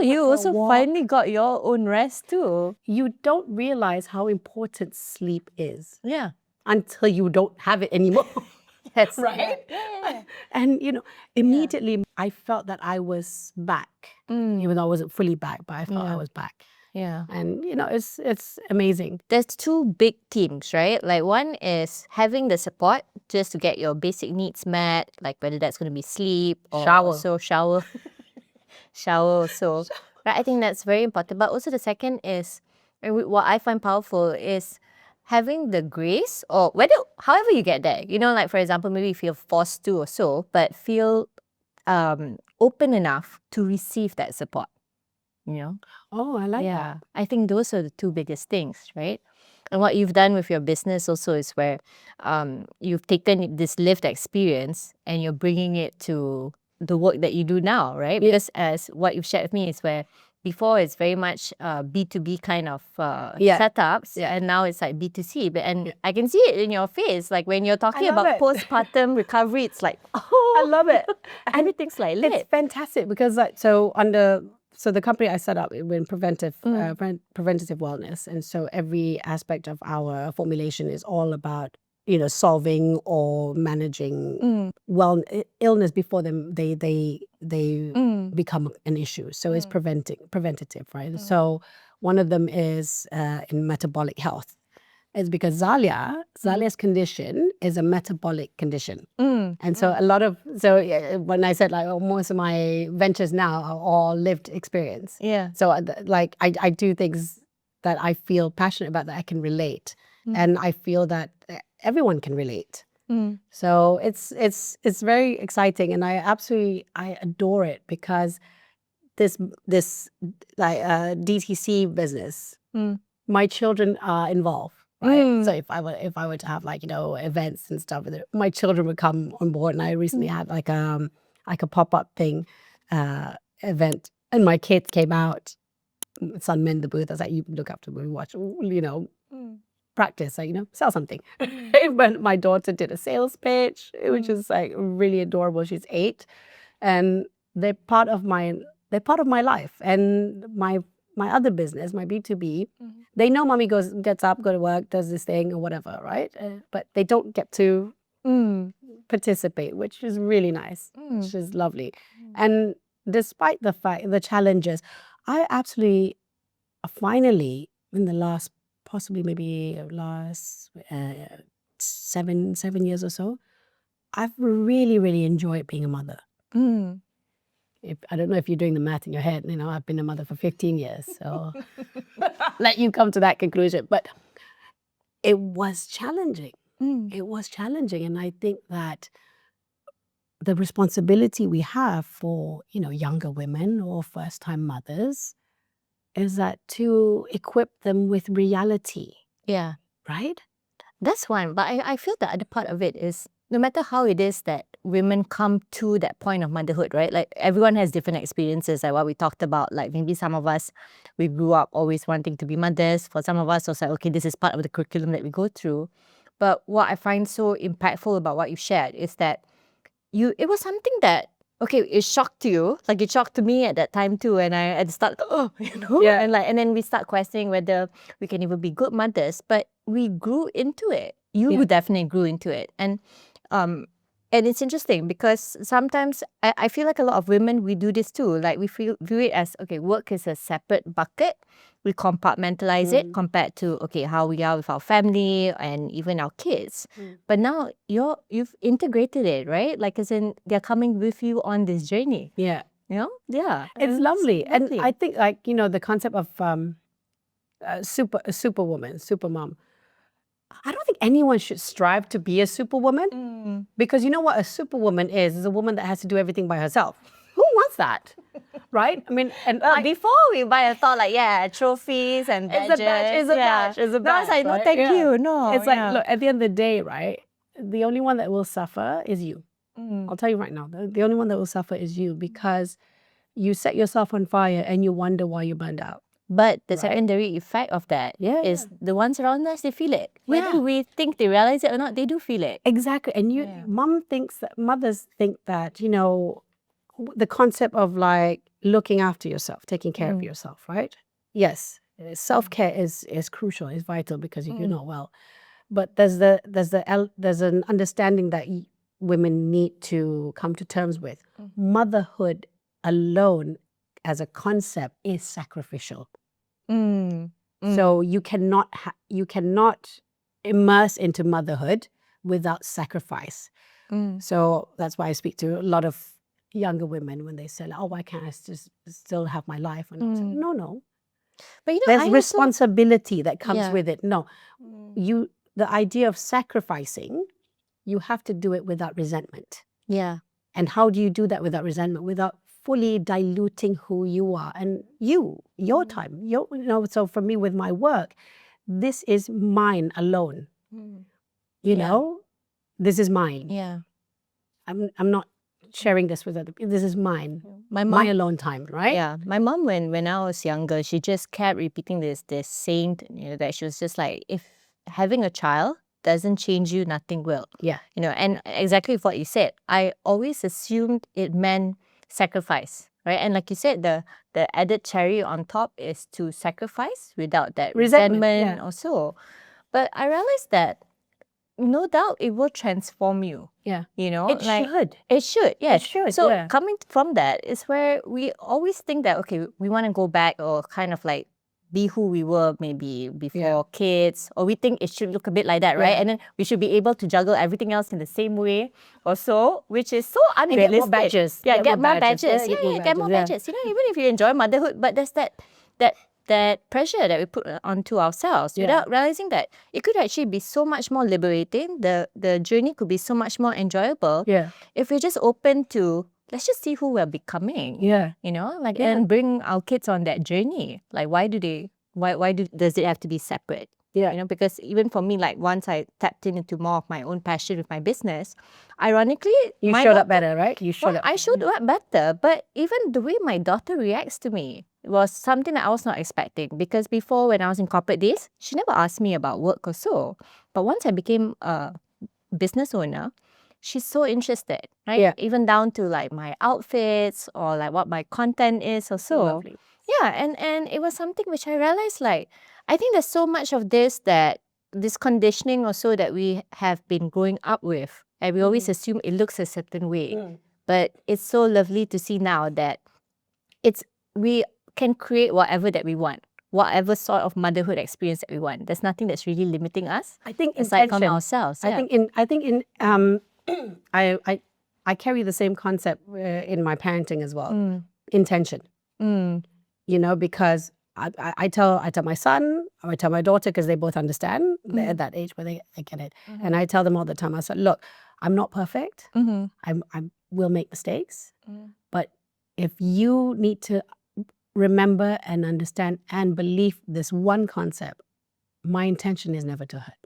You also finally got your own rest too.
You don't realize how important sleep is.
Yeah.
Until you don't have it anymore.
That's
right. Yeah. And immediately I felt that I was back. Even though I wasn't fully back, but I felt I was back.
Yeah.
And it's amazing.
There's two big themes, right? Like one is having the support just to get your basic needs met, like whether that's going to be sleep or shower. So right, I think that's very important. But also the second is, what I find powerful is having the grace, or however you get there. Like for example, maybe you feel forced to or so, but feel open enough to receive that support.
Oh, I like that.
I think those are the two biggest things, right? And what you've done with your business also is where you've taken this lived experience and you're bringing it to the work that you do now, right? Because as what you've shared with me is where before it's very much B2B kind of setups, and now it's like B2C. And I can see it in your face, like when you're talking about postpartum recovery, it's like,
I love it.
Everything's like lit.
It's fantastic because so the company I set up in preventative wellness, and so every aspect of our formulation is all about solving or managing illness before they become an issue. So it's preventative, right? So one of them is in metabolic health. It's because Zalia's condition is a metabolic condition. And so when I said most of my ventures now are all lived experience.
Yeah.
So I do things that I feel passionate about, that I can relate. And I feel that everyone can relate. So it's very exciting, and I adore it, because this like DTC business, my children are involved, right? So if I were to have, like, events and stuff, my children would come on board. And I recently had like a pop-up thing event, and my kids came out. Son mend the booth. I was like, you look after me, watch, practice, like, sell something. But my daughter did a sales pitch, which is like really adorable. She's 8, and they're part of my life. And my other business, my B2B, they know mommy gets up, go to work, does this thing or whatever, right? But they don't get to participate, which is really nice, which is lovely. And despite the challenges, I absolutely finally, in the last, possibly maybe last 7 years or so, I've really, really enjoyed being a mother. I don't know if you're doing the math in your head. I've been a mother for 15 years, so let you come to that conclusion. But it was challenging. It was challenging, and I think that the responsibility we have for younger women or first-time mothers is that to equip them with reality.
Yeah.
Right?
That's one. But I feel the other part of it is, no matter how it is that women come to that point of motherhood, right? Like, everyone has different experiences, like what we talked about. Like, maybe some of us, we grew up always wanting to be mothers. For some of us, it's like, okay, this is part of the curriculum that we go through. But what I find so impactful about what you shared is that it was something that, okay, it shocked you, like it shocked me at that time too. And I at the start,
Yeah.
and then we start questioning whether we can even be good mothers. But we grew into it. You definitely grew into it, and it's interesting because sometimes I feel like a lot of women, we do this too. Like, we view it as, okay, work is a separate bucket. We compartmentalize it compared to, okay, how we are with our family and even our kids. But now you've integrated it, right? Like, as in, they're coming with you on this journey.
Yeah.
Yeah.
It's lovely. And I think, like, the concept of superwoman, supermom. I don't think anyone should strive to be a superwoman, because you know what a superwoman is a woman that has to do everything by herself. Who wants that? Right? I mean, and
before we might have thought, like, trophies and badges.
It's a badge. It's a badge.
No, it's like, no, thank you. No.
It's like, look, at the end of the day, right? The only one that will suffer is you. I'll tell you right now, the only one that will suffer is you, because you set yourself on fire and you wonder why you burned out.
But the secondary effect of that is the ones around us, they feel it. Whether we think they realize it or not, they do feel it.
Exactly. And mothers think that, the concept of, like, looking after yourself, taking care of yourself, right? Yes, self-care is crucial, is vital, because if you're not well. But there's an understanding that women need to come to terms with. Motherhood alone as a concept is sacrificial. So you cannot immerse into motherhood without sacrifice. So that's why I speak to a lot of younger women when they say, oh, why can't I just still have my life? And I say, no. But there's responsibility that comes with it. No, the idea of sacrificing, you have to do it without resentment.
Yeah.
And how do you do that without resentment? Without fully diluting who you are and your time. So for me, with my work, this is mine alone. You know, this is mine.
Yeah.
I'm not sharing this with other people. This is mine. My alone time, right?
Yeah. My mom, when I was younger, she just kept repeating this saying, that she was just like, if having a child doesn't change you, nothing will.
Yeah.
And exactly what you said, I always assumed it meant sacrifice, right? And like you said, the added cherry on top is to sacrifice without that resentment or so. But I realized that no doubt it will transform you.
Yeah.
It
should.
It should, yes.
It should,
so coming from that is where we always think that, okay, we want to go back or kind of like be who we were maybe before kids, or we think it should look a bit like that, right? And then we should be able to juggle everything else in the same way or so, which is so unrealistic.
Get more badges.
Get more badges. Get more badges. Even if you enjoy motherhood, but there's that that pressure that we put onto ourselves without realizing that it could actually be so much more liberating. The journey could be so much more enjoyable if we're just open to, let's just see who we're becoming. You know, like, and bring our kids on that journey. Like, does it have to be separate? You know, because even for me, like, once I tapped into more of my own passion with my business, ironically,
you showed up better, right? You showed up.
I showed up better. But even the way my daughter reacts to me was something that I was not expecting. Because before, when I was in corporate days, she never asked me about work or so. But once I became a business owner, she's so interested, right? Even down to like my outfits or like what my content is or so.
Lovely.
Yeah, and it was something which I realized, like, I think there's so much of this conditioning or so that we have been growing up with. And we always assume it looks a certain way. But it's so lovely to see now that we can create whatever that we want, whatever sort of motherhood experience that we want. There's nothing that's really limiting us.
I think
aside from ourselves.
I think I carry the same concept in my parenting as well. Intention. You know, because I tell my son, or I tell my daughter, because they both understand. They're at that age where they get it. And I tell them all the time, I said, look, I'm not perfect. I will make mistakes. But if you need to remember and understand and believe this one concept, my intention is never to hurt.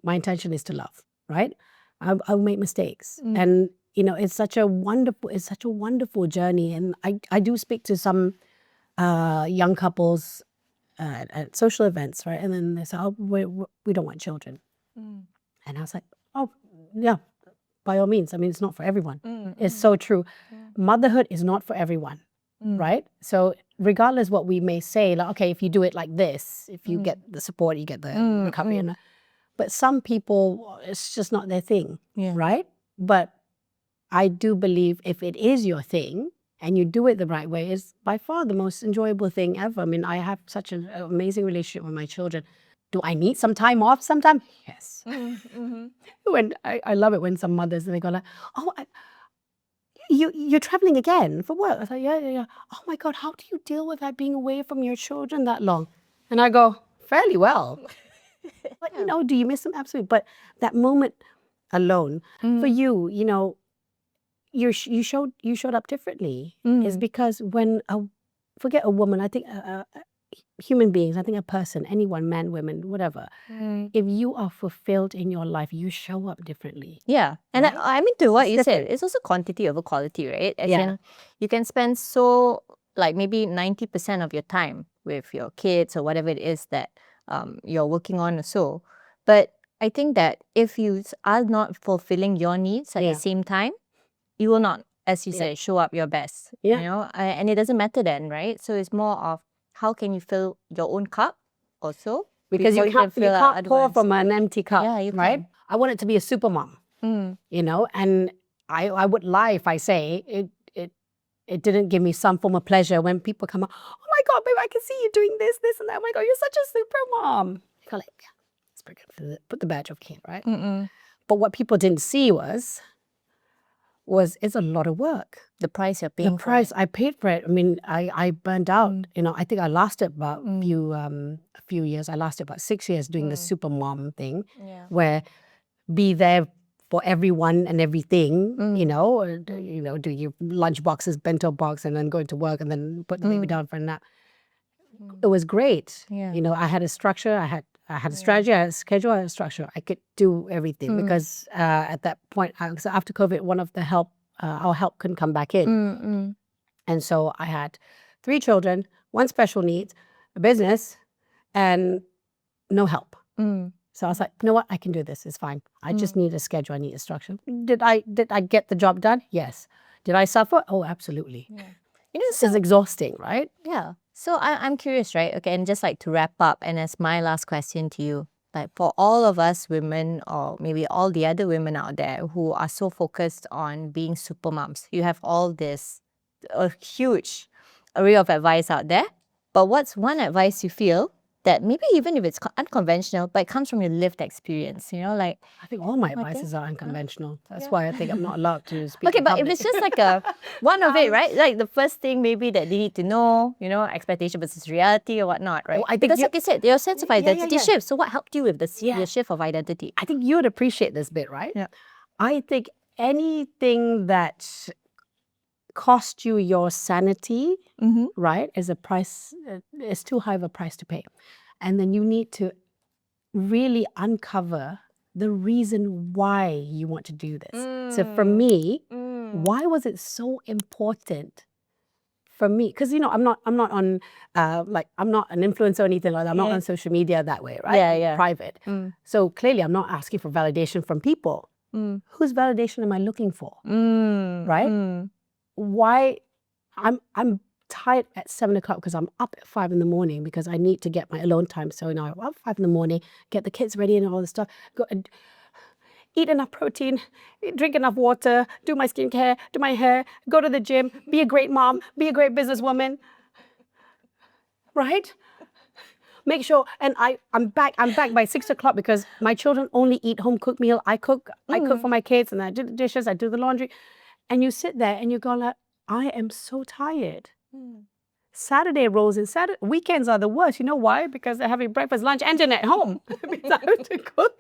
My intention is to love, right? I'll make mistakes. And, you know, it's such a wonderful journey. And I do speak to some young couples at social events, right? And then they say, oh, we don't want children. And I was like, oh, yeah, by all means. I mean, it's not for everyone. It's so true. Motherhood is not for everyone, right? So regardless what we may say, like, okay, if you do it like this, if you get the support, you get the recovery. But some people, it's just not their thing, right? But I do believe if it is your thing, and you do it the right way, is by far the most enjoyable thing ever. I mean, I have such an amazing relationship with my children. Do I need some time off sometime? Yes. When I love it when some mothers, they go like, oh, you're traveling again for work? I was like, yeah. Oh my God, how do you deal with that, being away from your children that long? And I go, fairly well. But, you know, do you miss them? Absolutely. But that moment alone, for you, you know, you showed up differently. Is because when forget a woman, I think human beings, I think a person, anyone, man, women, whatever, if you are fulfilled in your life, you show up differently.
Yeah. And right? I mean, to what you said, it's also quantity over quality, right? As in, you can spend like maybe 90% of your time with your kids or whatever it is that you're working on or so. But I think that if you are not fulfilling your needs at the same time, you will not, as you said, show up your best. You know, and it doesn't matter then, right? So it's more of how can you fill your own cup also,
because you can't pour from an empty cup, right? I want it to be a supermom, you know, and I would lie if I say it didn't give me some form of pleasure when people come up, oh my God, babe, I can see you doing this and that. Oh my God, you're such a supermom. You're like, yeah, it's pretty good. Put the badge of king, right? But what people didn't see was it's a lot of work.
The price you're paying.
The price I paid for it. I mean, I burned out. You know, I think I lasted about a few years. I lasted about 6 years doing the supermom thing, where be there for everyone and everything. You know, do your lunch boxes, bento box, and then go into work, and then put the baby down for a nap. It was great. You know, I had a structure. I had a strategy. I had a schedule. I had a structure. I could do everything because at that point, so after COVID, one of the our help couldn't come back in, and so I had 3 children, 1 special needs, a business, and no help. So I was like, you know what? I can do this. It's fine. I just need a schedule. I need a structure. Did I get the job done? Yes. Did I suffer? Oh, absolutely. You know, this is exhausting, right?
Yeah. So I'm curious, right? Okay, and just like to wrap up, and as my last question to you, like for all of us women, or maybe all the other women out there who are so focused on being super moms, you have all this a huge array of advice out there. But what's one advice you feel that maybe even if it's unconventional, but it comes from your lived experience, you know, like.
I think all my advices are unconventional. That's why I think I'm not allowed to speak.
Okay,
in
but
public.
if it's just like a one of it, right? Like the first thing maybe that they need to know, you know, expectation versus reality or whatnot, right?
I think
because like you said, your sense of identity
yeah.
shifts. So what helped you with this the shift of identity?
I think you would appreciate this bit, right?
Yeah.
I think anything that cost you your sanity, right, is a price, is too high of a price to pay. And then you need to really uncover the reason why you want to do this. So for me, why was it so important for me? Because I'm not on I'm not an influencer or anything like that. I'm not on social media that way, right? I'm private. So clearly I'm not asking for validation from people. Whose validation am I looking for? Right? Why I'm tired at 7 o'clock because I'm up at 5 in the morning because I need to get my alone time. So I'm up 5 in the morning, get the kids ready and all this stuff, go and eat enough protein, drink enough water, do my skincare, do my hair, go to the gym, be a great mom, be a great businesswoman. Right? Make sure, and I'm back by 6 o'clock because my children only eat home cooked meal. I cook for my kids and I do the dishes, I do the laundry. And you sit there and you go like, I am so tired. Saturday rolls in, weekends are the worst. You know why? Because they're having breakfast, lunch, and dinner at home. Because I have to cook.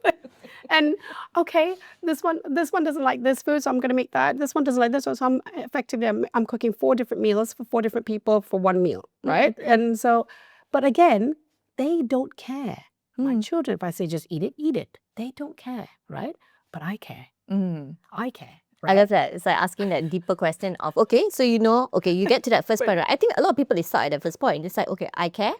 And okay, this one doesn't like this food, so I'm going to make that. This one doesn't like this one, so I'm effectively I'm cooking 4 different meals for 4 different people for 1 meal, right? And so, but again, they don't care. My children, if I say just eat it, they don't care, right? But I care. I care. Right?
I love that. It's like asking that deeper question of, okay, so you get to that first point, right? I think a lot of people, they start at that first point. It's like, okay, I care.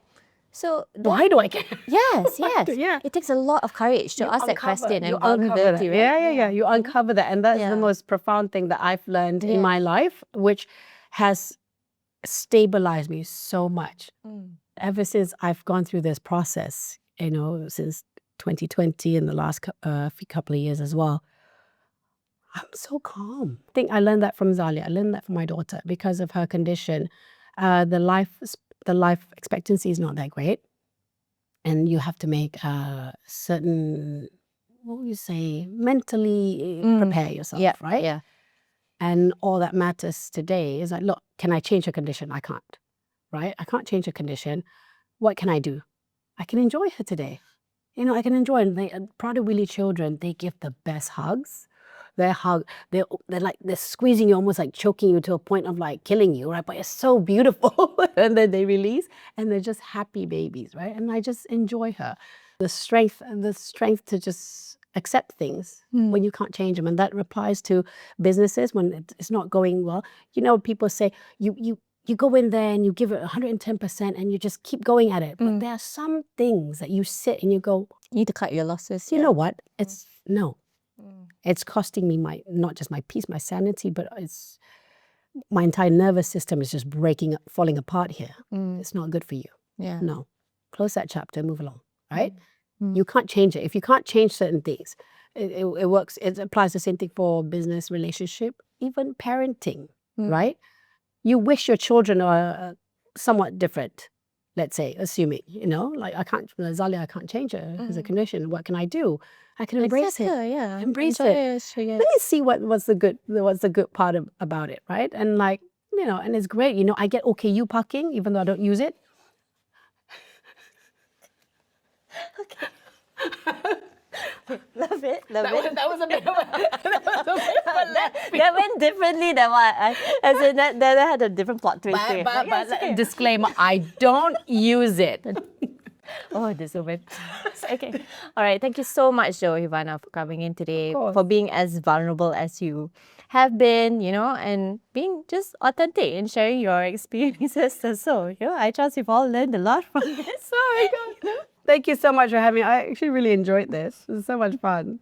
So
why do I care?
Yes.
Yeah.
It takes a lot of courage to ask that question and
vulnerability.
right?
Yeah. You uncover that. And that's the most profound thing that I've learned in my life, which has stabilized me so much. Ever since I've gone through this process, since 2020 and the last couple of years as well, I'm so calm. I think I learned that from Zalia. I learned that from my daughter because of her condition. The life expectancy is not that great. And you have to make certain, what would you say, mentally prepare yourself, right?
Yeah.
And all that matters today is like, look, can I change her condition? I can't, right? I can't change her condition. What can I do? I can enjoy her today. I can enjoy. And Prada Willy children, they give the best hugs. They're squeezing you, almost like choking you to a point of like killing you, right? But it's so beautiful. And then they release and they're just happy babies, right? And I just enjoy her. The strength to just accept things when you can't change them. And that applies to businesses when it's not going well. People say you go in there and you give it 110% and you just keep going at it. But there are some things that you sit and you go,
you need to cut your losses.
You know what? It's costing me not just my peace, my sanity, but it's my entire nervous system is just breaking up, falling apart here. It's not good for you.
Yeah.
No. Close that chapter, move along, right? You can't change it. If you can't change certain things, it works. It applies the same thing for business, relationship, even parenting, right? You wish your children are somewhat different, let's say, assuming, like Zalia, I can't change her as a condition. What can I do? I can embrace it.
Yeah.
Embrace it. Let me see what's the good part about it, right? And and it's great. I get OKU parking, even though I don't use it.
Okay. Love it.
That was a bit of
that went differently than what that had a different plot twist.
But disclaimer, I don't use it.
Oh, this is okay. All right. Thank you so much, Ivana, for coming in today, for being as vulnerable as you have been, and being just authentic and sharing your experiences. So, I trust you've all learned a lot from this.
Oh my God. Thank you so much for having me. I actually really enjoyed this. It was so much fun.